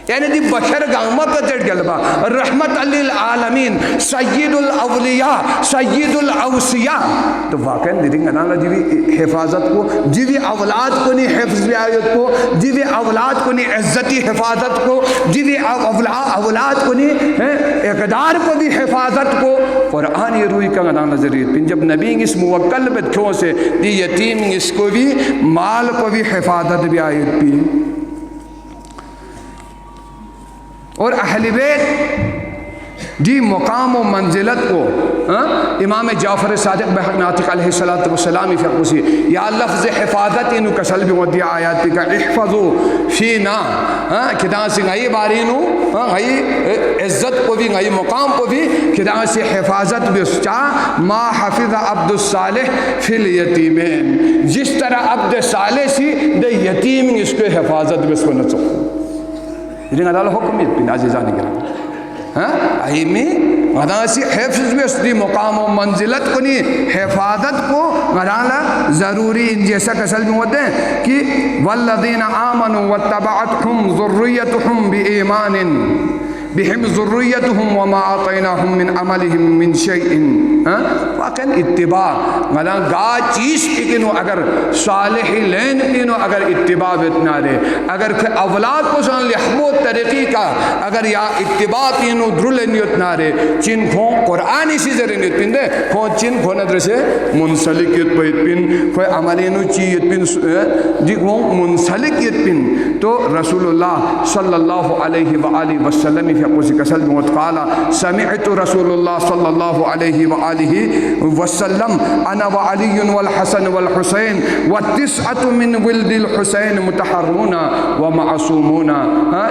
یعنی دی بشر گامہ پتر گلبا رحمت للعالمین سید الاولیاء سید الاوصیاء تو واقعا دیدیں گا نا جیوی حفاظت کو جیوی اولاد کو نہیں حفظ بیایت کو جیوی اولاد کو نہیں عزتی حفاظت کو جیوی اولاد کو نہیں اقدار کو بھی حفاظت کو قرآن یہ روئی کا نا نظریت پن جب نبی اس موکل بچوں سے دی یتیم اس کو بھی مال کو بھی حفاظت بیایت بھی اور اہل بیت دی مقام و منزلت کو امام جعفر صادق بحق ناطق علیہ السلام فقوسی یا لفظ حفاظت انہوں کسل بھی ودیا آیات پی کا احفظو فینا کدان سے غی بارینو غی عزت کو بھی غی مقام کو بھی کدان سے حفاظت بھی اس چاہ ما حفظ عبد الصالح فی الیتیمین جس طرح عبد صالح سی دے یتیم اس کو حفاظت بھی اس کو نہ سکو یہ غدال حکمیت پہ عزیزانی کرام ایمی غداسی حفظ بھی اس دی مقام و منزلت کو نہیں حفاظت کو غدالا ضروری ان جیسا کسل بھی ہوتے ہیں کہ والذین آمنوا واتبعتهم ذریتهم بإیمان بہم ذریتهم وما آطیناهم من عملهم من شیئن واقعا اتباع غدان گا چیز کنو اگر صالح لین کنو اگر اتباع بتنا رہے اگر اولاد کو سن لحبوت طریقی کا اگر یا اتباع کنو درل نیت نہ رہے چن کھوں قرآنی سی ذرے نیت پن دے کھوں چن کھوں ندر سے منسلکیت پیت پن کوئی عملینو چیت پن جی کھوں منسلکیت پن تو رسول اللہ صلی اللہ علیہ وآلہ وسلم فقوسی کسل موت قالا سمعت رسول اللہ صلی اللہ علیہ وآلہ وسلم انا وعلی والحسن والحسین والتسعۃ من ولد الحسین متحرون ومعصومون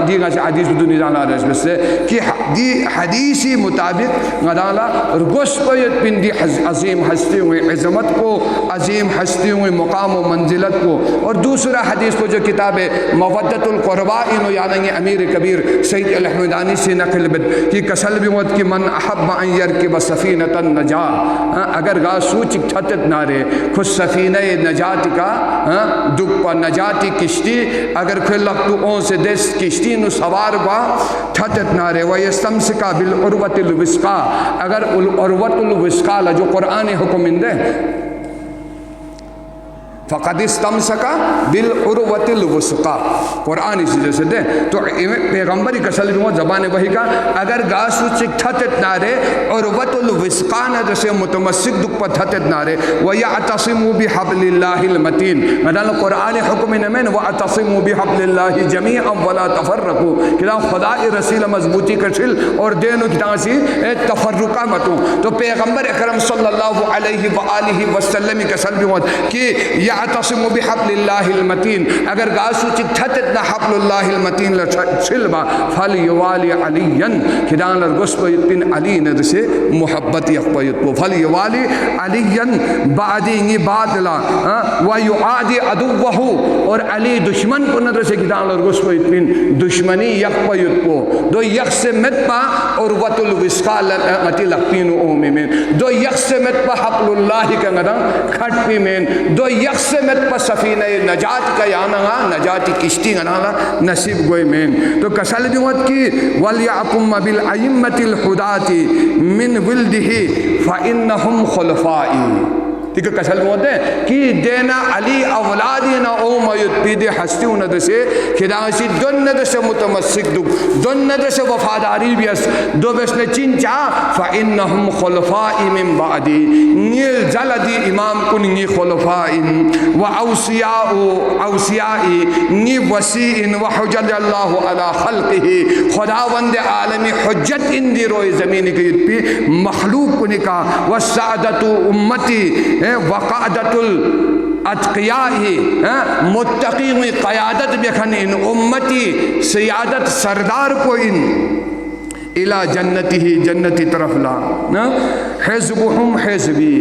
دیگا سے حدیث دنی جانا رہے اس سے کہ دی حدیثی مطابق غدالا رگس پیت پن دی عظیم ہستی ہوئی عظمت کو عظیم ہستی ہوئی مقام و منزلت کو اور دوسرا حدیث کو جو کتاب مودت القرباء انہوں یعنی امیر کبیر سید الحمدانی سے نقل بد کہ کسل بھی موت کی من احب ان یرکب سفینۃ النجا اگر گا سوچ ٹھتت نارے خود سفینہ نجات کا دکپا نجاتی کشتی اگر کھل لگتو اون سے دس کشتی نو سوار با ٹھتت نارے ویستمسکا بالعروۃ الوثقا اگر العروۃ الوثقا جو قرآن حکم اندے فقد استمسکا بالعروۃ الوثقا قرآن اسی جیسے دے تو پیغمبری کسل بھی زبان وحی کا اگر گاسو چک تھتت نارے عروۃ الوثقا نہ جیسے متمسک دک پر تھتت نارے وَيَعْتَصِمُوا بِحَبْلِ اللَّهِ الْمَتِينَ مدال قرآن حکم نمین وَاعْتَصِمُوا بِحَبْلِ اللَّهِ جَمِيعًا وَلَا تَفَرَّقُوا کہاں خدا رسول مضبوطی کرچل اور دینو کہاں سی تفرقہ متوں تو پیغمبر اکرم صلی اللہ علیہ وآلہ وسلم کسل بھی کہ یعتصم بحبل اللہ المتین اگر گاسو چک تھتت حبل اللہ المتین لچلبا فلیوالی علین کدان لرگس پید پن علی ند سے محبت یک پید پو فلیوالی علین بعدی انگی باطلا ویعادی عدوہو اور علی دشمن کو ند سے کدان لرگس پید پن دشمنی یک پید پو دو یک سے متپا عروۃ الوثقا متی لقپین اومی میں دو یک سے متپا حبل اللہ کا ندن کھٹ پی میں دو یک سے مت پر سفینہ نجات کا یانا نجاتی کشتی گنانا نصیب گوئی مین تو کسل دیوت کی وَلْيَعْقُمَّ بِالْعَيِّمَّةِ الْحُدَاتِ مِنْ وِلْدِهِ فَإِنَّهُمْ خُلَفَائِي ٹھیک ہے کسل ہوتے ہیں کہ دینا علی اولادی نا اومیت پیدے ہستی ند سے کدانسی دن ند سے متمسک دک دن ند سے وفاداری بیس دو بسنے چنچا فَإِنَّهُمْ خُلَفَائِ مِن بَعْدِ نیل جلدی امام کنگی خلفائن وَأَوْسِيَاءِ نی وسیعن وحجد اللہ علی خلقہ خداوند عالمی حجت اندی روی زمینی کی پی مخلوق کنکا وَالسَّعْدَةُ أُمَّتِ وقعدت الاتقیائی متقی ہوئی قیادت بکھن ان امتی سیادت سردار کو ان الى جنتی ہی جنتی طرف لا حزبهم حزبی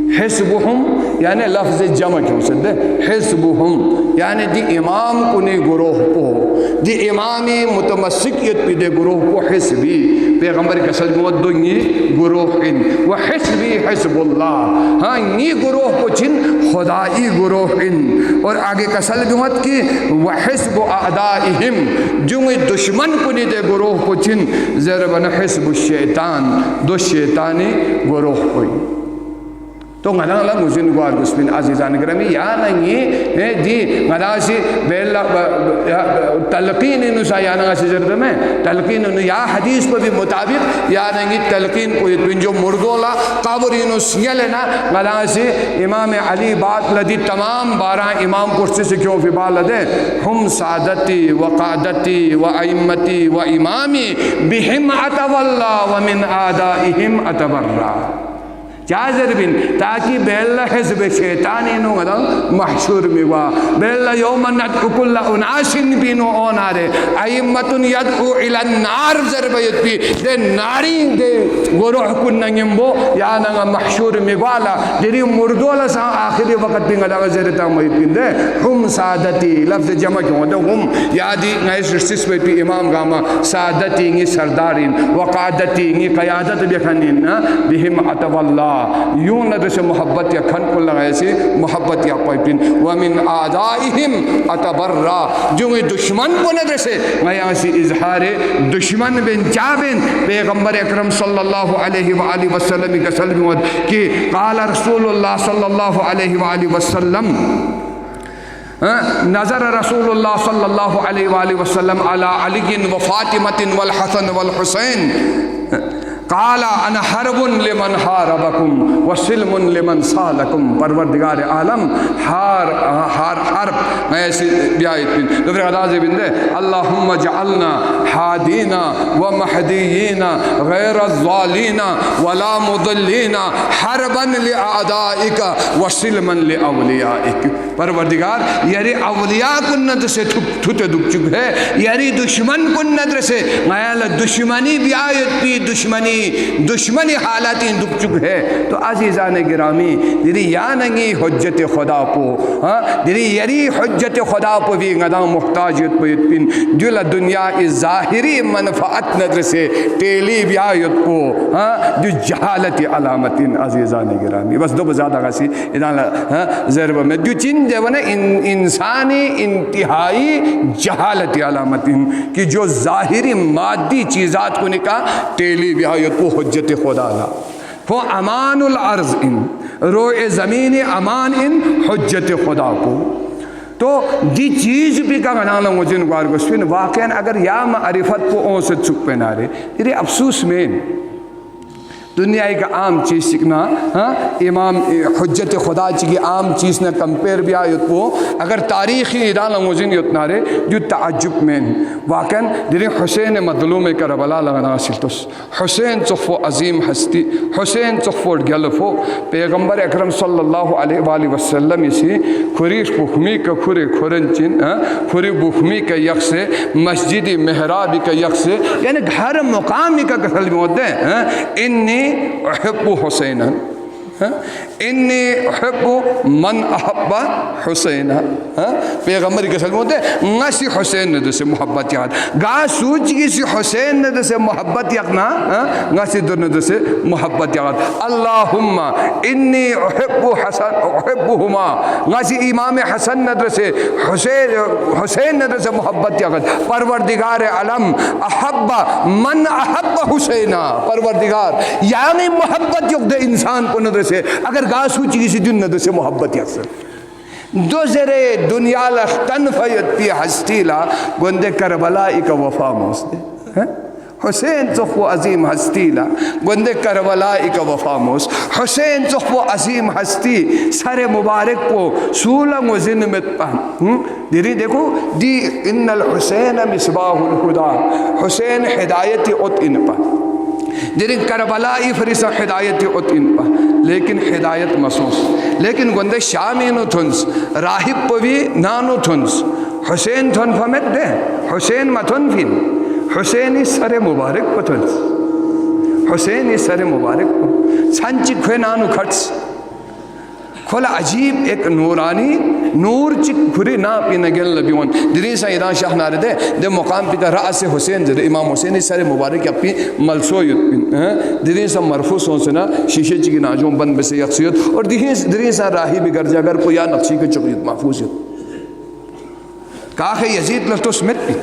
حزبهم یعنی لفظ جمع کیوں سے دے حزبهم یعنی دی امام کنے گروہ کو دی امامی متمسکیت پی دے گروہ کو حزبی پیغمبر کا صلی اللہ علیہ وسلم گروہ ان و حزبی حزب اللہ ہاں یہ گروہ کو چن خدائی گروہ ان اور آگے کا صلی اللہ علیہ وسلم کی و حزب اعدائهم جو دشمن کنے دے گروہ کو چن ضربن حزب الشیطان دو شیطانی گروہ کوئی تو غنا لا مزین گوار گسبین عزیزان گرامی یا نہیں دی غنا سی بیل تلقین نسا یا نہ سی زرد میں تلقین یا حدیث کو بھی مطابق یا نہیں تلقین کو جو مردولا قبرین سیلنا غنا سی امام علی بات لدی تمام 12 امام کرسی سے کیوں فی بال دے ہم سعادتی و قادتی و ائمتی و امامی بہم اتولا ومن آدائہم اتبرا جازر بن تاکہ بیل حزب شیطانی نو محشور میوا بیل یوم ندعو کل اناس بینو اونارے ائمت یدعو الی النار ضربیت بھی دے ناری دے گروہ کن نگمبو یا نگا محشور میوالا جنی مردولا سا آخری وقت بھی نگا زرطا محیط بن دے ہم سعادتی لفظ جمع کیوں دے ہم یادی نائس رسیس بیتی امام گاما سعادتی نگی سردارین وقادتی نگی قیادت بکھنین بہم عطب اللہ یوں ندر سے محبت یا کھن کو لگائے سے محبت یا کوئی پن ومن آدائہم اتبرا جو دشمن کو ندر سے میں سے اظہار دشمن بن چابن پیغمبر اکرم صلی اللہ علیہ وآلہ وسلم کا سلم کہ قال رسول اللہ صلی اللہ علیہ وآلہ وسلم نظر رسول اللہ صلی اللہ علیہ وآلہ وسلم علی علی و فاطمۃ والحسن والحسین قال انا حرب لمن حاربکم وسلم لمن سالکم پروردگار عالم حرب ایسی بیایت بن دوسرے غداز بن دے اللہم جعلنا حادینا ومہدیینا غیر الظالین ولا مضلین حربا لأعدائک وسلما لأولیائک پروردگار یری اولیاء کن ندر سے تھوتے دکھ چک ہے یری دشمن کن ندر سے غیال دشمنی بیایت بھی دشمنی حالاتی دکھ چک ہے تو عزیزان گرامی دیری یا نگی حجت خدا پو دیری یری حجت خدا پو بھی غدا محتاجیت پو یتپن جل دنیا ظاہری منفعت ندر سے ٹیلی بیایت پو جو جہالت علامت عزیزان گرامی بس دو بزادہ غسی ضرب میں جو چند انسانی انتہائی جہالت علامت کی جو ظاہری مادی چیزات کو نکاح ٹیلی بیایت کو حجت خدا لا وہ امان الارض ان روئے زمین امان ان حجت خدا کو تو دی چیز بھی کا غنالا مجھن گوار گسفین واقعاً اگر یا معرفت کو اون سے چک پہنا رہے یہ افسوس میں دنیا کا عام چیز سکنا امام حجت خدا چی کی عام چیز نہ کمپیر بھی آیت کو اگر تاریخی ادالہ موزین یتنا رہے جو تعجب میں واقعاً دیرے حسین مظلوم کربلا لگنا سلتس حسین صفو عظیم ہستی حسین صفو گلفو پیغمبر اکرم صلی اللہ علیہ وآلہ وسلم اسی کھریش بخمی کا کھری کھرنچن کھری بخمی کا یک سے مسجد محرابی کا یک سے یعنی ہر مقامی کا قتل موت ہے انی احب حسینا انی احب من احب حسینا پیغمبر کے سلم ہوتے ہیں نسی حسین ندر سے محبت یاد گا سوچ کی سی حسین ندر سے محبت یقنا نسی در ندر سے محبت یاد اللہم انی احب حسن احبہما نسی امام حسن ندر سے حسین ندر سے محبت یاد پروردگار علم احب من احب حسینا پروردگار یعنی محبت یقد انسان کو ندر سے اگر گا سوچی کسی دن ندر سے محبت یقصر دو زرے دنیا لختن فیت پی ہستیلا گندے کربلائی کا وفا موستے حسین صفو عظیم ہستیلا گندے کربلائی کا وفا موس حسین صفو عظیم ہستی سر مبارک کو سولم و زنمت پہن دیری دیکھو دی ان الحسین مصباح الہدا حسین ہدایت ات ان پہن دیرین کربلائی فریسا ہدایت اتن پا لیکن ہدایت مسوس لیکن گندے شامینو تھنس راہب پوی نانو تھنس حسین تھن فمت دے حسین متن فین حسینی سر مبارک پتنس حسینی سر مبارک پا سنچی کھوے نانو کھٹس کھولا عجیب ایک نورانی نور چک کھری نا پی نگل لبیون دری سا ایران شاہ نارے دے مقام پی کا رأس حسین در امام حسین سر مبارک اپنی ملسو یت دری سا مرفوس ہوں سے نا شیشے چکی ناجوں بند بسے یقصیت اور دری سا راہی بگر جاگر کو یا نقشی کے چکیت محفوظ یت کاخ یزید لفتو سمت پی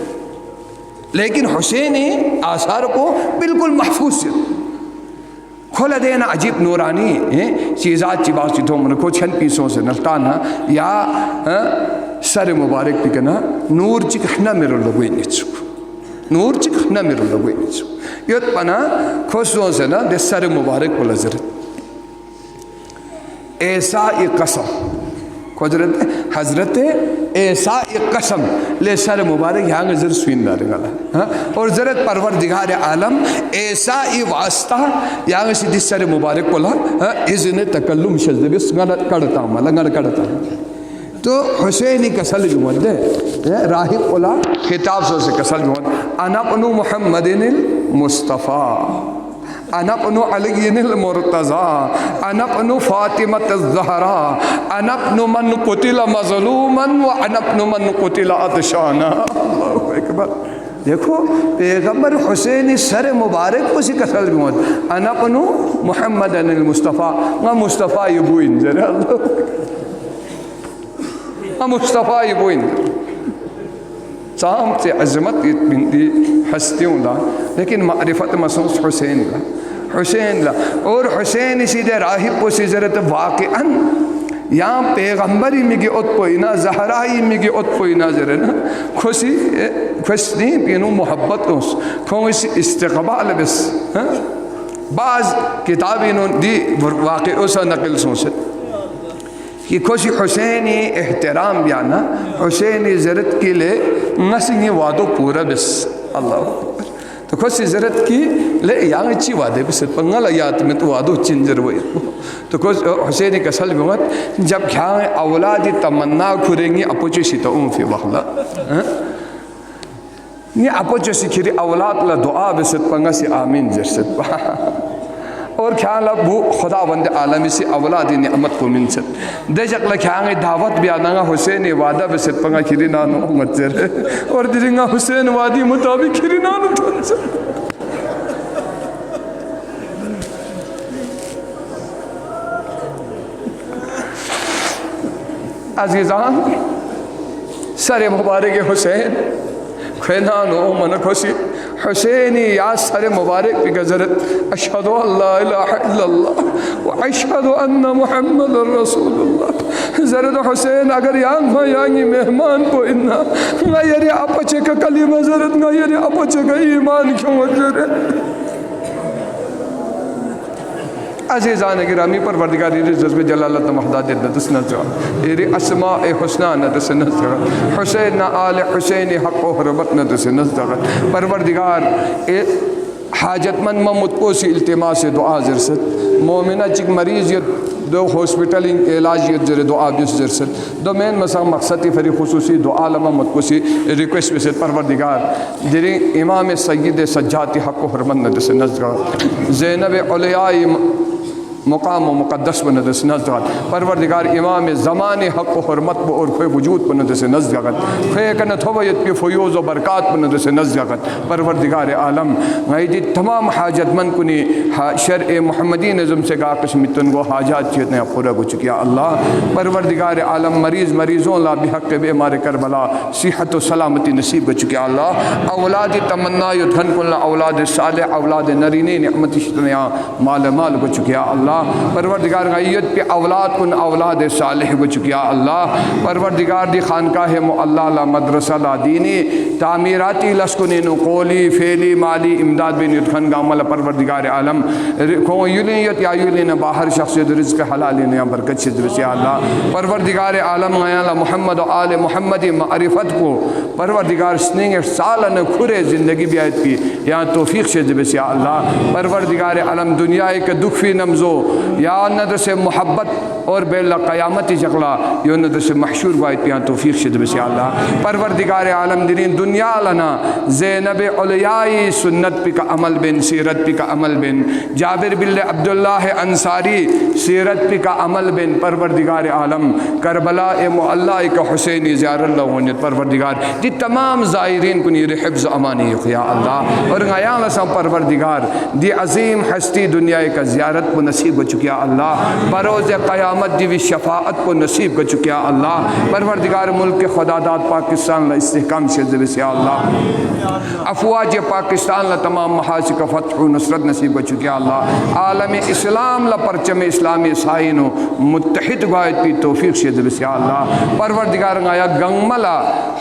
لیکن حسینی آثار کو بالکل محفوظ یت کھولا دینا عجیب نورانی چیزات چی بات چی تو منکو چھن پیسوں سے نلتانا یا سر مبارک پی کنا نور چک نہ میرو لگوئی نیچو نور چک نہ میرو لگوئی نیچو یوت پنا خوشوں سے نا دے سر مبارک کو لزرت ایسائی قسم حضرت ایسائی قسم لے سر مبارک یہاں گے ذر سوین دارے گا اور ذرت پروردگار عالم ایسائی واسطہ یہاں گے سیدھی سر مبارک کو لہا اذن تکلم شزدبیس گھر کڑتا ہوں گھر کڑتا ہوں تو حسینی کسل جمعت دے راہب اولا خطاب سے کسل جمعت انا پنو محمد المصطفیٰ انا پنو علی المرتضی انا پنو فاطمت الزہرا انا پنو من قتل مظلوما و انا پنو من قتل عطشانا اللہ اکبر دیکھو پیغمبر حسین سر مبارک کو سی کسل جمعت انا پنو محمد المصطفیٰ مصطفیٰ یبوین ذرا اللہ مصطفیٰ یبوین سام سے عظمت بنتی ہستیوں لا لیکن معرفت مسوس حسین لا حسین لا اور حسین اسی دے راہب کو سی ضرورت واقعاً یہاں پیغمبری مگی ات پوئینا زہرائی مگی ات پوئینا ضرورت خوشی پینو محبت اس خوشی استقبال بس بعض کتابین دی واقعوں سے نقل سوچت کہ خوشی حسینی احترام بیانا حسینی زرت کے لئے نسنگی وعدو پورا بس اللہ تو خوشی زرت کی لئے یہاں چی وعدے بس پنگل آیات میں تو وعدو چنجر ہوئی تو حسینی کسل بیمت جب کھاں اولادی تمنا کھریں گی اپو چیسی تا اون فی وخلا یہ اپو چیسی کھری اولاد لدعا بس پنگل سی آمین جرست اور خیال ابو خدا بند عالمی سے اولادی نعمت کو منست دے جقل کھانگی دعوت بیانگا حسین وعدہ بسد پنگا کھری نانو امت زر اور دیرنگا حسین وعدی مطابق کھری نانو تنسر عزیزان سر مبارک حسین خینانو من خوشی حسینی یا سر مبارک بھی گزرت اشہدو اللہ الہ الا اللہ و اشہدو ان محمد رسول اللہ زرد حسین اگر یہاں یعنی مہمان کو انہا غیری اپچے کا کلمہ زرد غیری اپچے کا ایمان کیوں زرد عزیزان گرامی پروردگاری جذب جلالت محدادیت ندس نظر ایری اسماء حسنہ ندس نظر حسین آل حسین حق و حرمت ندس نظر پروردگار حاجت من ممتپوسی التماس دعا زرست مومنہ چک مریض دو ہاسپٹلنگ علاج جر دعا بیس جرست دو مین مسا مقصدی فری خصوصی دعا لما متکوسی ریکویسٹ بیسد پروردگار جری امام سید سجاتی حق و حرمت ندس نظر زینب علیائی مقام و مقدس بندس نزدگت پروردگار امام زمان حق و حرمت اور خوی وجود بندس نزدگت خوی کنت ہویت کی فیوز و برکات بندس نزدگت پروردگار عالم غیدی تمام حاجت من کنی شرع محمدی نظم سے گا قسمتن کو حاجات چیتنے پورا کو چکیا اللہ پروردگار عالم مریضوں لا بحق بے مار کربلا صحت و سلامتی نصیب کو چکیا اللہ اولاد تمنا یدھن کن اولاد صالح اولاد نرینی نعمت شتنیا مال کو چکیا اللہ پروردگار غیت پہ اولاد کن اولاد صالح کو چکیا اللہ پروردگار دی خانقاہ معلا لا مدرسہ لا دینی تعمیراتی لسکنی نقولی فعلی مالی امداد بین یدخن گامل پروردگار عالم کون یولیت یا یولین باہر شخصیت رزق حلالین یا برکت سے درس یا اللہ پروردگار عالم غیالا محمد و آل محمدی معرفت کو پروردگار سنیں سالن کھرے زندگی بیایت کی یا توفیق سے درس یا اللہ پروردگار عالم دنیا ایک دکھ فی نمزو یا ندرس محبت اور بیلا قیامت شکلا یا ندرس محشور باید پیان توفیق شد بس یا اللہ پروردگار عالم درین دنیا لنا زینب علیائی سنت پی کا عمل بن سیرت پی کا عمل بن جابر بن عبداللہ انصاری سیرت پی کا عمل بن پروردگار عالم کربلا معلّہ کا حسینی زیار اللہ ہونیت پروردگار دی تمام زائرین کنی حفظ امانی یا اللہ اور غیاں لسا پروردگار دی عظیم ہستی دنیا کا زیارت کو نصیب ہو چکیا اللہ بروز قیامت دی شفاعت کو نصیب کر چکیا اللہ پروردگار ملک خدا داد پاکستان لا استحکام سے زبس یا اللہ افواج پاکستان لا تمام محاسن کا فتح و نصرت نصیب کر چکیا اللہ عالم اسلام لا پرچم اسلامی سائن و متحد گوائد پی توفیق سے زبس یا اللہ پروردگار غایا گنگملا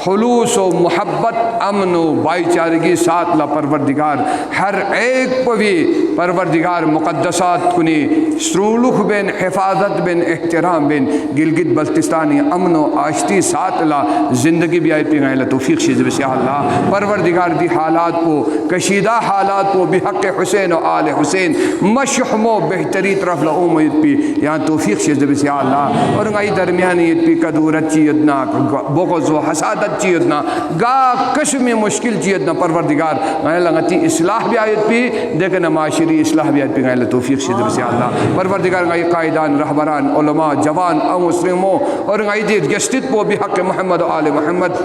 خلوص و محبت امن و بھائی چارگی ساتھ لا پروردگار ہر ایک کو بھی پروردگار مقدسات کنی سرولخ بین حفاظت بین احترام بین گلگت بلتستانی امن و آشتی ساتھ لا زندگی بھی آئی پیغائی لا توفیق شیز بس یا اللہ پروردگار دی حالات کو کشیدہ حالات کو بحق حسین و آل حسین مشحم و بہتری طرف لا امید پی یہاں توفیق شیز بس یا اللہ اور انگائی درمیانیت پی کدورت چیدنا بغض و حسادت چیدنا گا قسم مشکل چیدنا پروردگار غیر لگتی اصلاح بھی آیت پی دیکھنا معاشری اصلاح بھی آیت پی غیر توفیق شیز بس یا اللہ پروردگار غیر قائدان رہبران علماء جوان او مسلموں اور غیر دید گشتت پو بحق محمد و آل محمد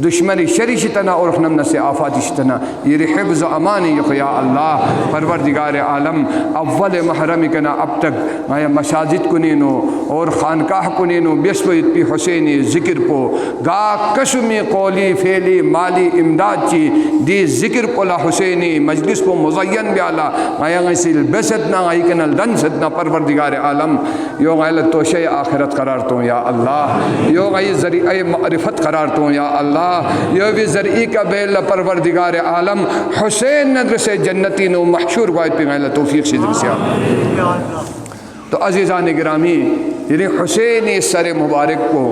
دشمنی شری شتنا اور خنمنا سے آفات شتنا یہ حفظ و امانی یا اللہ پروردگار عالم اول محرم کنا اب تک مساجد کنینو اور خانقاہ کنینو بیسویت پی حسینی ذکر پو گا قسمی قولی فعلی مالی امداد چی دی ذکر پولا حسینی مجلس کو مزین بیالا غیا غیسیل بیستنا غی کنل دن ستنا پروردگار عالم یو غیل توشے آخرت قرار تو یا اللہ یو غی ذریعہ معرفت قرار تو یا اللہ یہ بھی ذریعی کا بیل پروردگار عالم حسین ندرس جنتی نو محشور واحد پہ غیلہ توفیق سے درسیا تو عزیزان گرامی یعنی حسین سر مبارک کو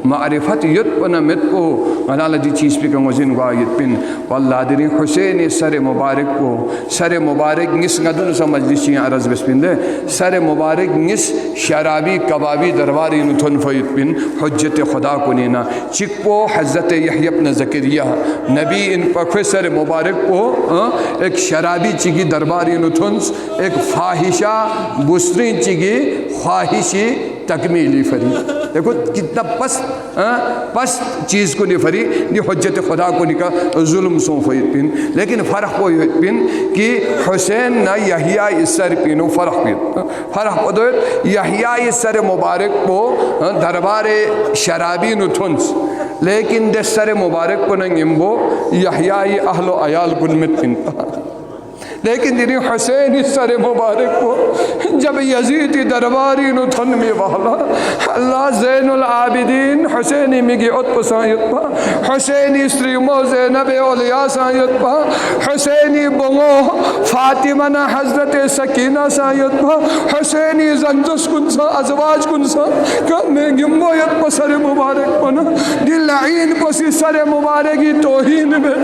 معرفت یت پنا مت کو غنالہ دی چیز پہ کنگو زن گوا یت پن واللہ دری حسین سر مبارک کو سر مبارک نس ندن سا مجلس چیئے عرض بس پن دے سر مبارک نس شرابی کبابی درباری نتن فیت پن حجت خدا کو نینا چک پو حضرت یحیی ابن زکریہ نبی ان پکوے سر مبارک کو ایک شرابی چگی درباری نتن ایک فاحشہ بسرین چگی خواہشی تکمیلی فری دیکھو کتنا پست چیز کو نہیں فری نہیں حجت خدا کو نہیں کا ظلم سو فید پین لیکن فرق کو یہ پین کہ حسین نہ یحییٰ اس سر پینو فرق پین فرق کو دویت یحییٰ اس سر مبارک کو دربار شرابی نتھنس لیکن دس سر مبارک کو ننگمبو یحییٰ اہل و عیال گلمت پین لیکن دنی حسین اس سر مبارک کو جب یزید درباری نو تھن میں والا اللہ زین العابدین حسینی مگی اتپ سایت پا حسینی سریمو زینب اولیاء سایت پا حسینی بنگو فاطمہ حضرت سکینہ سایت پا حسینی زندس کنسا ازواج کنسا کہ میں گمبو اتپ سر مبارک پنا دل لعین پسی سر مبارکی توہین بے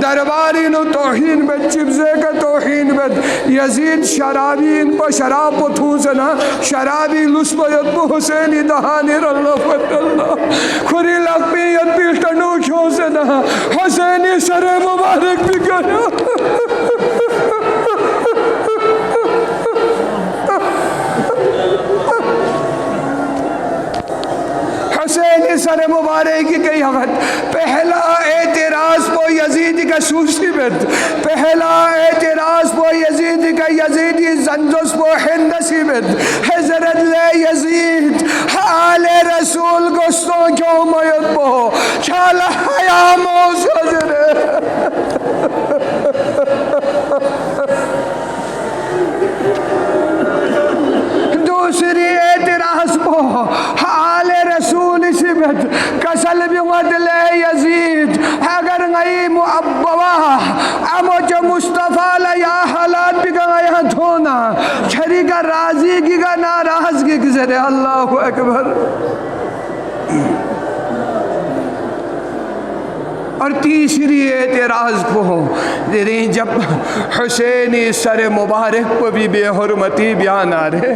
درباری نو توہین بے چبزے کا توہین بد یزید شرابی ان پا شراب پا تھوسنا شرابی لسبیت پا حسینی دہانی راللہ فتح اللہ کھری لگ پیت پیلٹنو کیوں سنا حسینی سر مبارک بھی کرنا حسینی سر مبارک کی حقت پہلا اعتراض پو یزید کا سوسی بد پہلا اعتراض پو یزید کا یزیدی زنجس پو ہندسی بد حضرت لے یزید حال رسول گستوں کیوں میت پو چالا حیاموں سجرے دوسری اعتراض پو حال رسول اسی بد کسل بھی ودل یزید اگر غی معبوہ امو جو مصطفیٰ لیا حالات بھی گیا دھونا چھری کا راضی کی کا ناراض کی گزرے اللہ اکبر اور تیسری اعتراض کو جب حسینی سر مبارک کو بھی بے حرمتی بیان آ رہے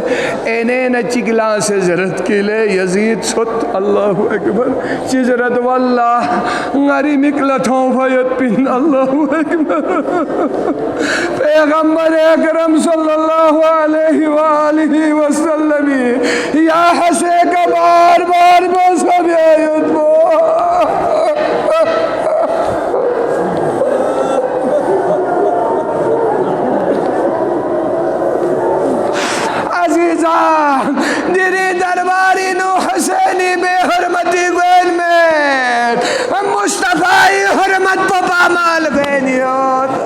اینین چگلا سے زرد کے لے یزید ست اللہ اکبر چزرد واللہ غری مکلتوں فیت پین اللہ اکبر پیغمبر اکرم صلی اللہ علیہ وآلہ وسلم یا حسے کا بار بار بس کا بیعت بو عزیزان دیری درباری نو حسینی بے حرمتی گوین میں مصطفی حرمت پا پامال بینیوت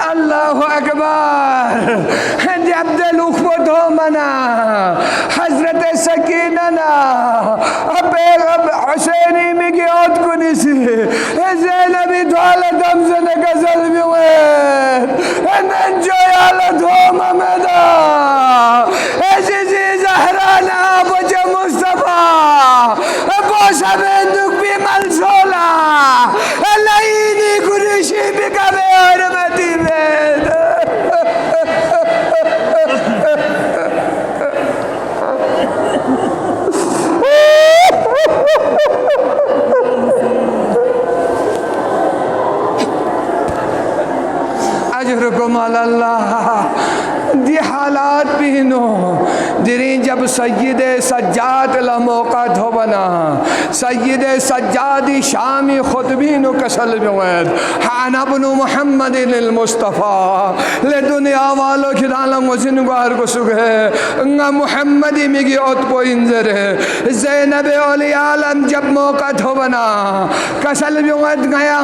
اللہ اکبر جب دل اخبت ہو منا حضرت سکینہ نا حسینی میں کی عود کنی سی زینبی دولت حمزن گزل بیوید ننجو یالت ہو ممدہ عزیزی زہرانا بچ مصطفیٰ بوسا بندک بھی منصولا لئینی کنشی بکا بے حرمتی بید اجرکم اللہ دی حالات بھی نو دیرین جب سید سجاد موقع دھو بنا سید سجادی شامی خطبین کسل بیوید حان ابن محمد المصطفیٰ لے دنیا والو کھدالم وزن گوار کو سکھے انگا محمدی مگی اتپو انزر ہے زینب اولی عالم جب موقع دھو بنا کسل بیوید گیا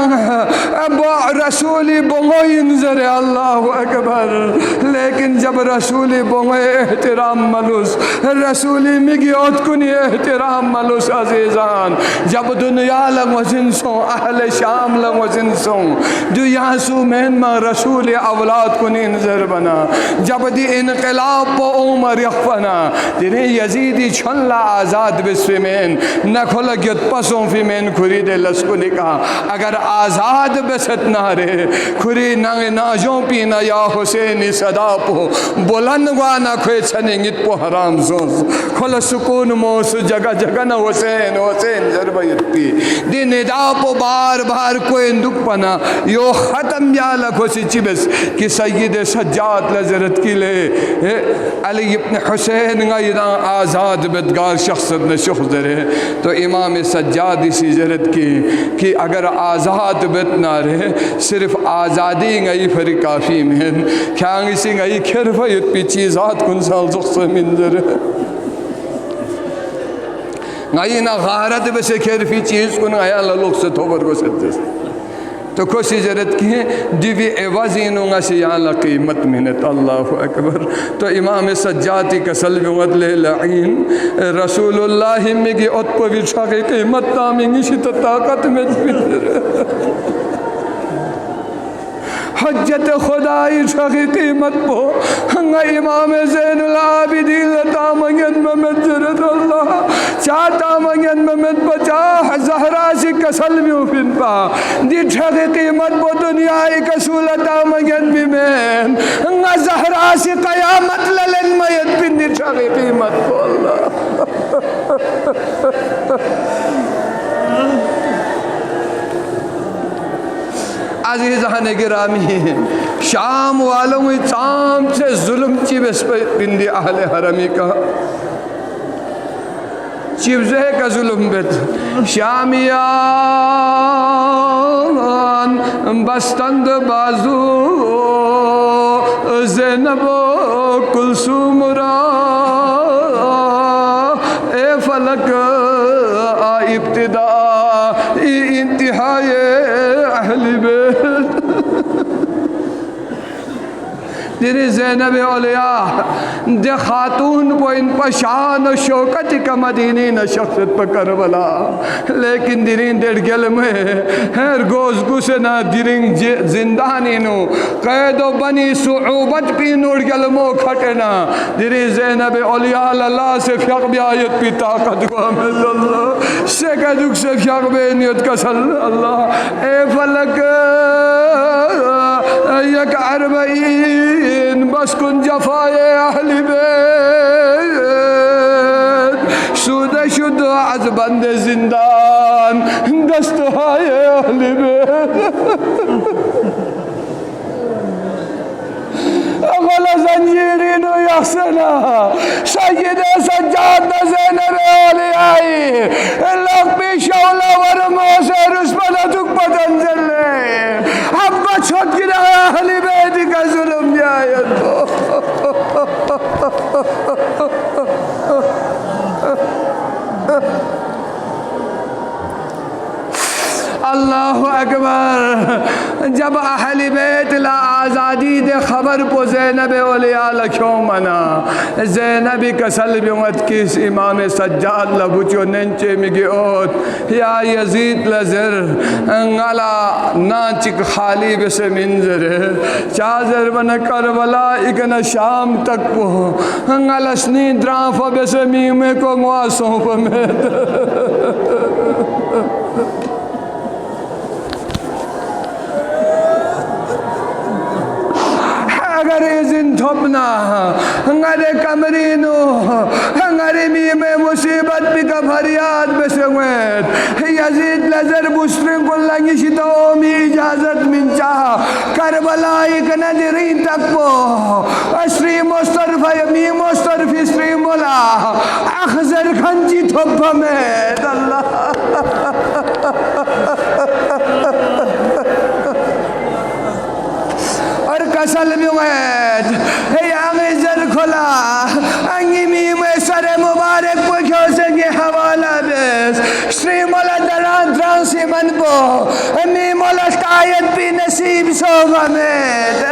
رسولی بنگو انزر ہے اللہ اکبر لیکن جب رسولی بنگے احترام ملوس رسولی مگیوت کنی احترام ملوس عزیزان جب دنیا لنگوزن سوں اہل شام لنگوزن سوں دو یاسو مین ما رسول اولاد کنی نظر بنا جب دی انقلاب پا عمر یخفنا دینے یزیدی چھلا آزاد بسوی مین نکھولا گت پسوں فی مین کھری دے لسکو نکا اگر آزاد بست نہ رہے کھری ناجوں پینا یا حسینی صدا پو بلند گوانا کھوئے چھنینگت پو حرام زوز کھولا سکون موس جگہ جگہ نا حسین حسین ضربیت پی دی ندا پو بار بار کوئی اندک پنا یو ختم یا لکھو سی چیبس کہ سید سجاد لزرت کی لے علی ابن حسین گا یہ آزاد بدگار شخصت نے شخص درے تو امام سجاد اسی زرت کی کہ اگر آزاد بد نہ رہے صرف آزادی گئی فری کافی مہن کھانگی سی گئی کھرفیت پی چیزات کن سال زخص منظر گئی نا غارت بسے کھرفی چیز کن آیا لوگ سے توبر کو سدس تو کوسی جرت کی ہے دیوی عوضینوں گا سی یالا قیمت منت اللہ اکبر تو امام سجاتی کا سلوی ودل لعین رسول اللہ میں کی اتپو ویچھا کی قیمت تامینگی شیطا طاقت میں حجت خدای چھگی قیمت پو ہنگا امام زین العابدین لتا منگن ممد جرد اللہ چاہتا منگن ممد بچا زہرا سی کسل بیو فن پا دی چھگی قیمت پو دنیای کسولتا منگن بیمین ہنگا زہرا سی قیامت للن میت پن دی چھگی قیمت پو اللہ عزیزان گرامی شام والوں میں چام سے ظلم چیبس بندی اہل حرمی کا چیبزے کا ظلم بیت شامیان بستند بازو زینب و کلثوم را اے فلک ابتدا انتہائی اہل بیت دیری زینب اولیاء دے خاتون کو ان پر شان و شوکت کا مدینی نشخصت پر کربلا لیکن دیرین دیر گل میں ہر گوز گسنا دیرین زندانی نو قید و بنی صعوبت پی نوڑ گل مو کھٹنا دیری زینب اولیاء اللہ سے فیق بھی آیت پی طاقت کو حمد اللہ سکدک سے فیق بے نیت کا صلی اللہ اے فلک یک عربین بس کن جفائے اہل بیت سود شد از بند زندان دست ہائے اہل بیت غلا زنجیرین و یحسنا سید سجاد زینب اولیائی لوگ پی شولا ورمو سے رسپنتک پتنزل لے اب چھوٹ گرا اہل بیت کا ظلم جائد اللہ اکبر جب اہل بیت لا آزادی دے خبر پو زینب اولیاء لکھوں منا زینب کسل بیمت کس امام سجاد لبچو ننچے مگی اوت یا یزید لزر انگلا نانچک خالی بس منظر چازر بن کربلا اکن شام تک پو انگلا سنی درافا بس میمے کو مواسوں پا میت اگر ازن تھوپنا ہنگارے کمرینو ہنگارے میم مصیبت بھی کا فریاد بسویت یزید لزر بسرن کو لنگی شتا اومی اجازت من چاہ کربلا ایک ندرین تک پو اسری مسترف یمی مسترف اسری مولا اخزر کھنچی تھوپا میں اللہ کسل بیوید ہے آنگی زر کھلا انگی میم سر مبارک پکھو سنگی حوالہ بیس شری مولا دران ترانسی من پو می مولا شکایت بھی نصیب سو غمید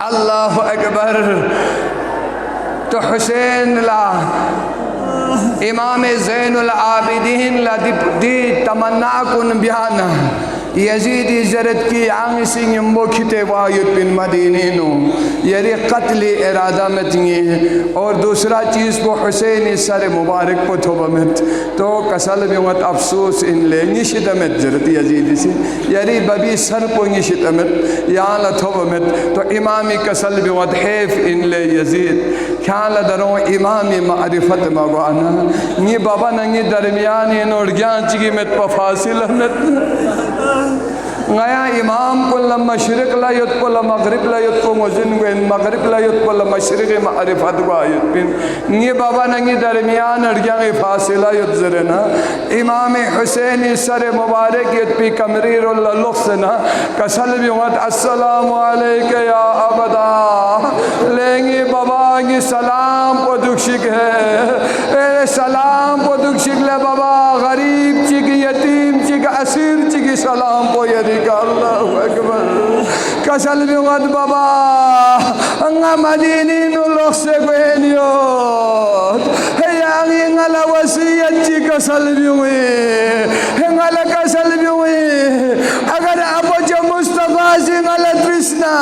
اللہ اکبر تو حسین لا امام زین العابدین لا دی تمنا کن بیانا یزیدی زرد کی آنگی سنگی موکھتے وایت بن مدینینو یری قتل ارادہ متنگی اور دوسرا چیز کو حسین سر مبارک کو تھوبمت تو کسل بیوت افسوس ان لے نشدمت زرد یزیدی سے یری ببی سر کو نشدمت یہاں لتھوبمت تو امامی کسل بیوت حیف ان لے یزید کھان لدروں امامی معرفت مگوانا نی بابا ننگی درمیانی نوڑ گیان چگی مت پا فاصل نیا امام کل مشرق لا یت کل مغرب لا یت کو مزن گوین مغرب لا یت کل مشرق معرفت گو آیت بین نی بابا ننگی درمیان ارگیاں فاصلہ یت زرنا امام حسین سر مبارک یت پی کمریر اللہ لخصنا کسل بیوت السلام علیکہ یا عبدہ لینگی بابا نگی سلام کو دکشک ہے سلام کو دکشک لے بابا غریب چک یتیم چک اسیر چکی سلام کو یدی کا اللہ اکبر کسل بیوت بابا انگا مدینی نو لوگ سے گوینیوت یعنی انگلا وسیعت چی کسل بیوی انگلا کسل بیوی اگر ابو جو مصطفیٰ سے انگلا ترسنا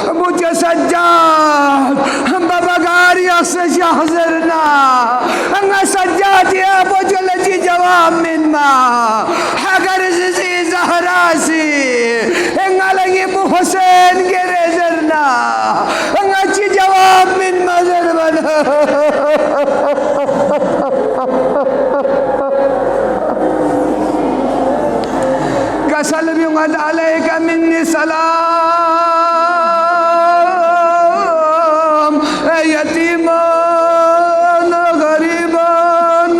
ابو جو سجاد بابا گاری اکسے شاہزرنا انگا سجاد یا ابو جو لجی جواب من ما اگر زیزی زہراسی انگا لگی بو حسین کے ریزرنا انگا چی جواب من مذر بنا کسل بیوت علیکہ منی سلام یتیمان غریبان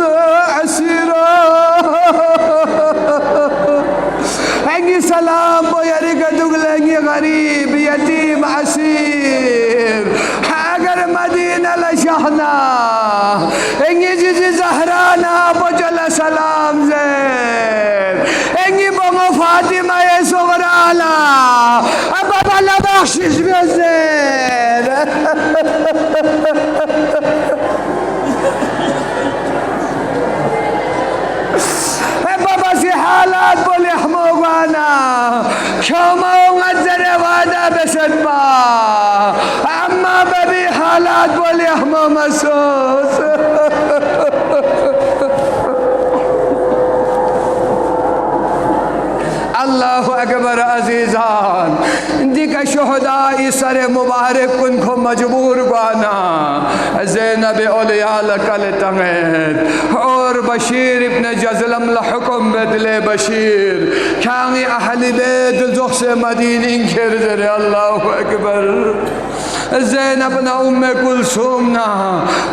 عسیران انگی سلام بو یری کا دگلنگی غریب یتیم عسیر اگر مدینہ شہنا انگی جی زہرانا بجل سلام زیر انگی بمو فاطمہ سغرالا بابا لبخشش بزیر بابا سی حالات بولی حموغانا شوما ونزر وادا بسد با اما ببی حالات بولی حمو مسوس اللہ اکبر عزیزان دیکھ شہدائی سر مبارک کن کو مجبور گوانا زینب اولیاء لکل تنگید اور بشیر ابن جزلم لحکم بدلے بشیر کھانگی اہل بیت زخ سے مدینی کردر اللہ اکبر زینب نا ام کلثوم نا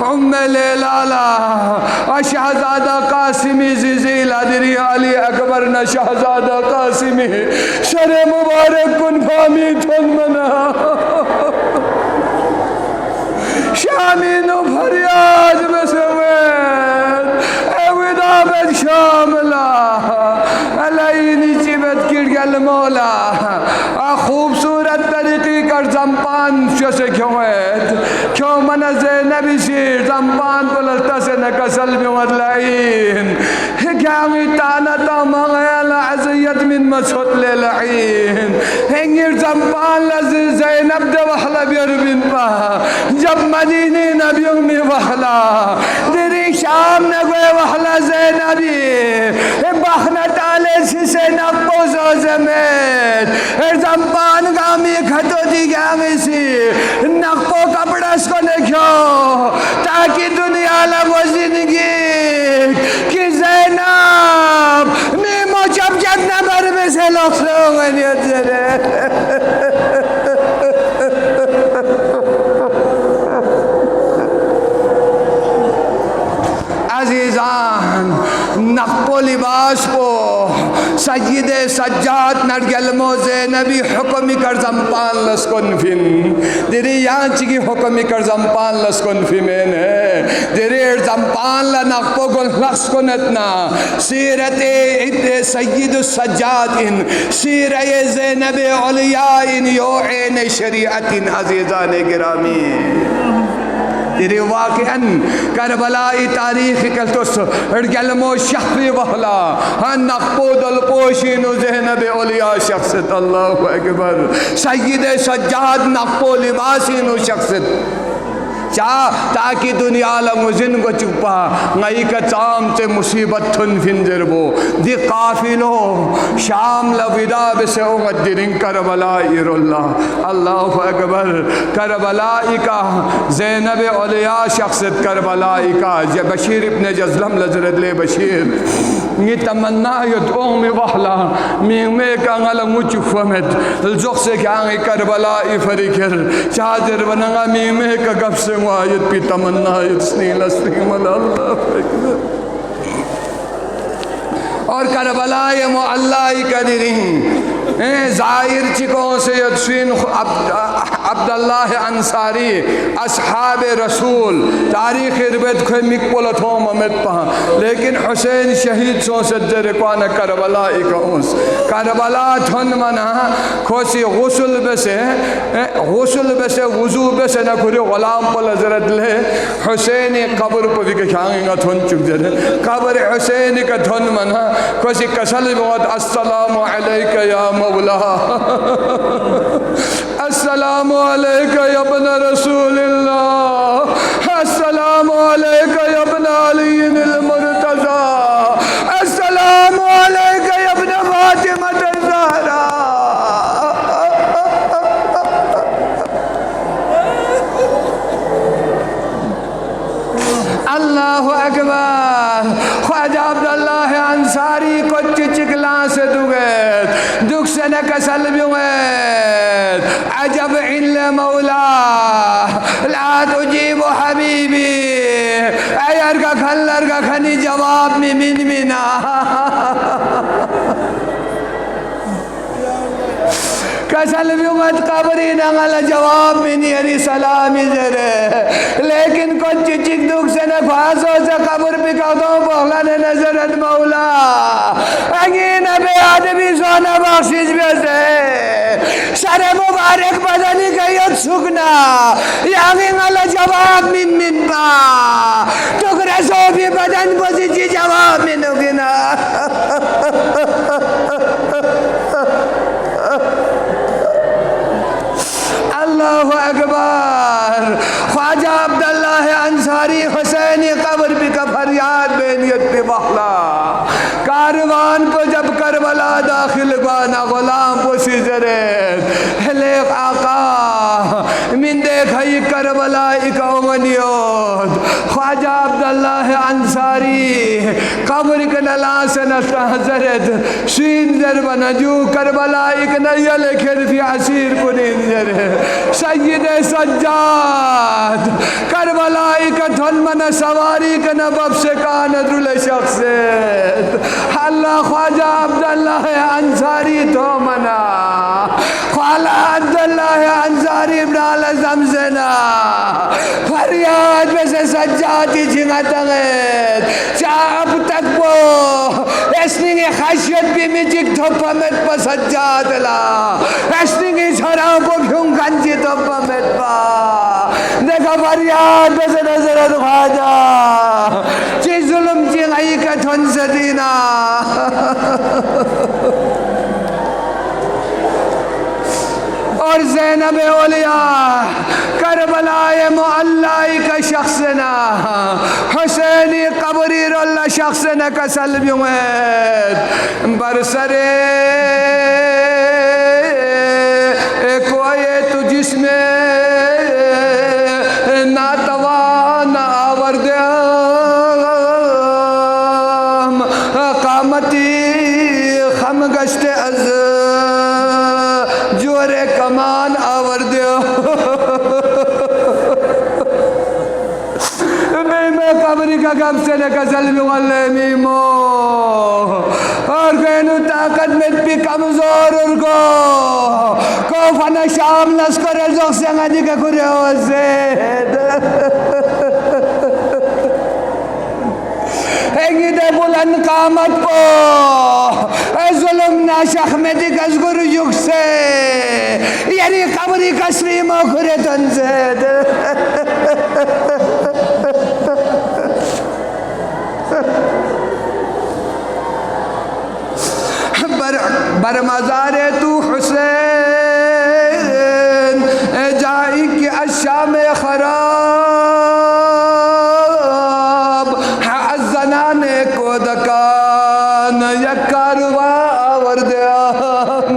ام لیلالا شہزادہ قاسمی زیزیلا دری علی اکبر نا شہزادہ قاسمی سر مبارک کن فامی تھن منا شامین و فریاد بسوید اویدہ بد شاملہ علینی چیبت کرگل مولا خوبصورت طریقی کر زمپان سے کیوں ہے کیوں من زینبی شیر زمپان پلستا سے نکسل بیوت لعین کیامی تانتا مغیل عزیت من مسحط للعین ہنگیر زمپان لزی زینب دے وحلا بیربین پا جب مدینی نبیوں میں وحلا دیری شام نگوے وحلا زینبی بخنت آلے سے نقو زوزمید زمپان گامی کھتو دی گامی سی نقو کپڑس کو نکھو تاکہ دنیا لگو زندگی کی زینب میمو چپ چپ نبر میں سے لوگ سوگا نیت زرے عزیزان نقو لباس کو سید سجاد نرگلمو زینبی حکمی کر زمپان لسکن فین دیری یہاں چکی حکمی کر زمپان لسکن فی میں نے دیری زمپان لنقو گل لسکنتنا سیرت سید سجاد ان سیرہ زینب علیاء ان یوعین شریعت ان عزیزان گرامی تیری واقعاً کربلائی تاریخ کلتوس ارگلمو شخفی وحلا نقبو دلپوشین و زینب اولیاء شخصت اللہ اکبر سید سجاد نقبو لباسین و شخصت چاہ تاکہ دنیا لنگوزن کو چپا نئی کا چام سے مصیبت تھن فنزر بو دی قافلو شام لودا بسے امت درنگ کربلائی راللہ اللہ اکبر کربلائی کا زینب اولیاء شخصت کربلائی کا بشیر ابن جزلم لزرد لے بشیر یہ تمنا یت اومی وحلا میں کانگل مچو فمت الزخ سے کانگی کربلائی فریکر چادر بنگا میں کا گف سے آیت پی تمنا آیت سنیل اسلیم اللہ اور کربلائی معلائی قدرین ظاہر چکوں سید سین عبداللہ انصاری اصحاب رسول تاریخ ربت کوئی مکبولت ہوں ممت پہاں لیکن حسین شہید سو سجر کوانا کربلائی کا انس کربلا تھن منا کھوسی غسل بسے وضو بسے نہ کھوری غلام پل حضرت لے حسینی قبر پہ بھی کھانگیں گا تھن چک جر قبر حسینی کا تھن منا کھوسی کسل موت السلام علیکہ یا مولا السلام علیکہ یا ابن رسول اللہ السلام علیکہ یا ابن علی المرتضی السلام علیکہ یا ابن فاطمہ الزہرا اللہ اکبر خواجہ عبداللہ انصاری کچھ چکلان سے دوگیت دکھ سے نکسل بیویت عجب عل مولا لا تجیب حبیبی ایار کا کھلر کا کھنی جواب میں من منا کسل بیومت قبری نغل جواب من یری سلامی زره لیکن کچھ چک دوک سے نفاسو سے قبر بکتوں بغلان نظرت مولا اگین بے آدمی سونا بخشش بیسے سر مبارک بدنی کئیت سکنا یاغین اللہ جواب من با تک رسو بھی بدن بسی چی جواب منو گنا اللہ اکبر خواجہ عبداللہ انصاری حسینی قبر بھی کا فریاد بینیت پہ بخلا کاروان کو جب کربلا داخل بانا غلام کو سیزرت حلیق آقا من دیکھائی کربلا ایک اومنیوت خواجہ عبداللہ انصاری قبر کنلا سنتا حضرت شین ضرب نجو کربلا ایک نیل کھرفی عصیر کنین ضرب سید سجاد کربلا ایک تھن من سواری کنبب سے کاند رول شخصیت اللہ خواجہ عبداللہ انصاری تو منا خواجہ عبداللہ انصاری ابنال زمزنا فریاد میں سجادی جھنگتا گئے چاہ اب تک وہ اسنگی خشیت بھی مجھک تھوپا مت پا سجاد لا اسنگی چھراؤں کو بھیوں گنجی تھوپا مت پا دیکھا فریاد میں نظرت خواجہ چی ظلم چی غی کا تھن سدینا اور زینب اولیاء کربلا معلی کا شخصنا حسینی قبری رول شخصنا کا سلبی امید برسر کوئی تو جس میں ناتوان آوردیم قامتی خم گشت از جور کمان آوردیم میں قبری کا گم سے نکسل بھی واللہ مو اور کہنو طاقت میں بھی کمزور کو فنا شام لسکر ازوک سے انگا کا کرے ہو زید انگی دے بلند قامت کو ظلم ناشخ میں دیکھ از گرو یوک سے یعنی قبری کسری مو کرے تن زید بر مزار تو حسین جائی کی الشام خراب از زنان کو دکان یک کارواں آوردیام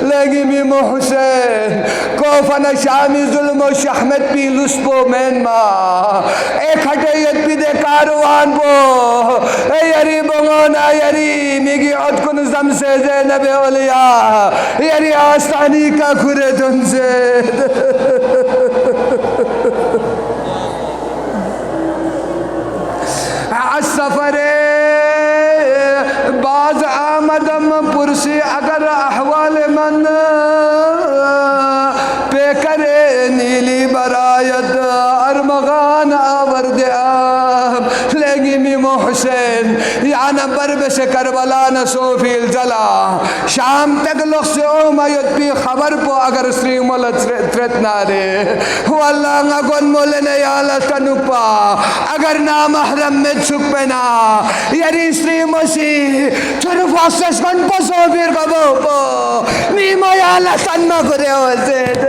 لگی میم حسین کوفن شامی ظلم و شحمت پی لسپو مین ما ایک ہٹیت پی دے کاروان پو یری بغونا یری میگی عد کن زم سے زینب اولیاء یری آستانی کا کھرے تن سے السفر باز آمدم پرسی اگر احوال من پیکر نیلی برایت ارمغان آوردیام لگی میم حسین یعنی بربس کربلا نسوفیل زلا شام تک لخ سے اومیت بھی خبر پو اگر سری ملت ترت نارے واللہ نگون مولن یالتا نپا اگر نامحرم میں چھک پینا یری سری مسیح چھرف آسس کن پو سوفیر کبو پو میمو یالتا نگرے ہو زید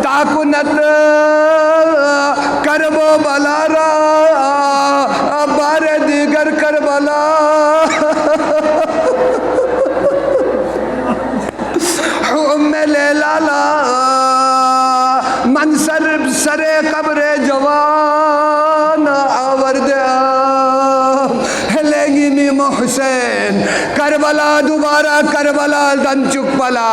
تاکنت کربو بلا را بار دیگر کربلا ام لیلالا منصر سر قبر جوان آوردیام لگی میم حسین کربلا دوبارہ کربلا دن چک پلا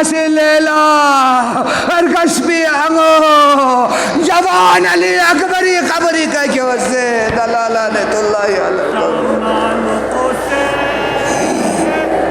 si Lela اور کشفی انگو جوان علی اکبری قبری کا کیوں سے دلالہ اللہ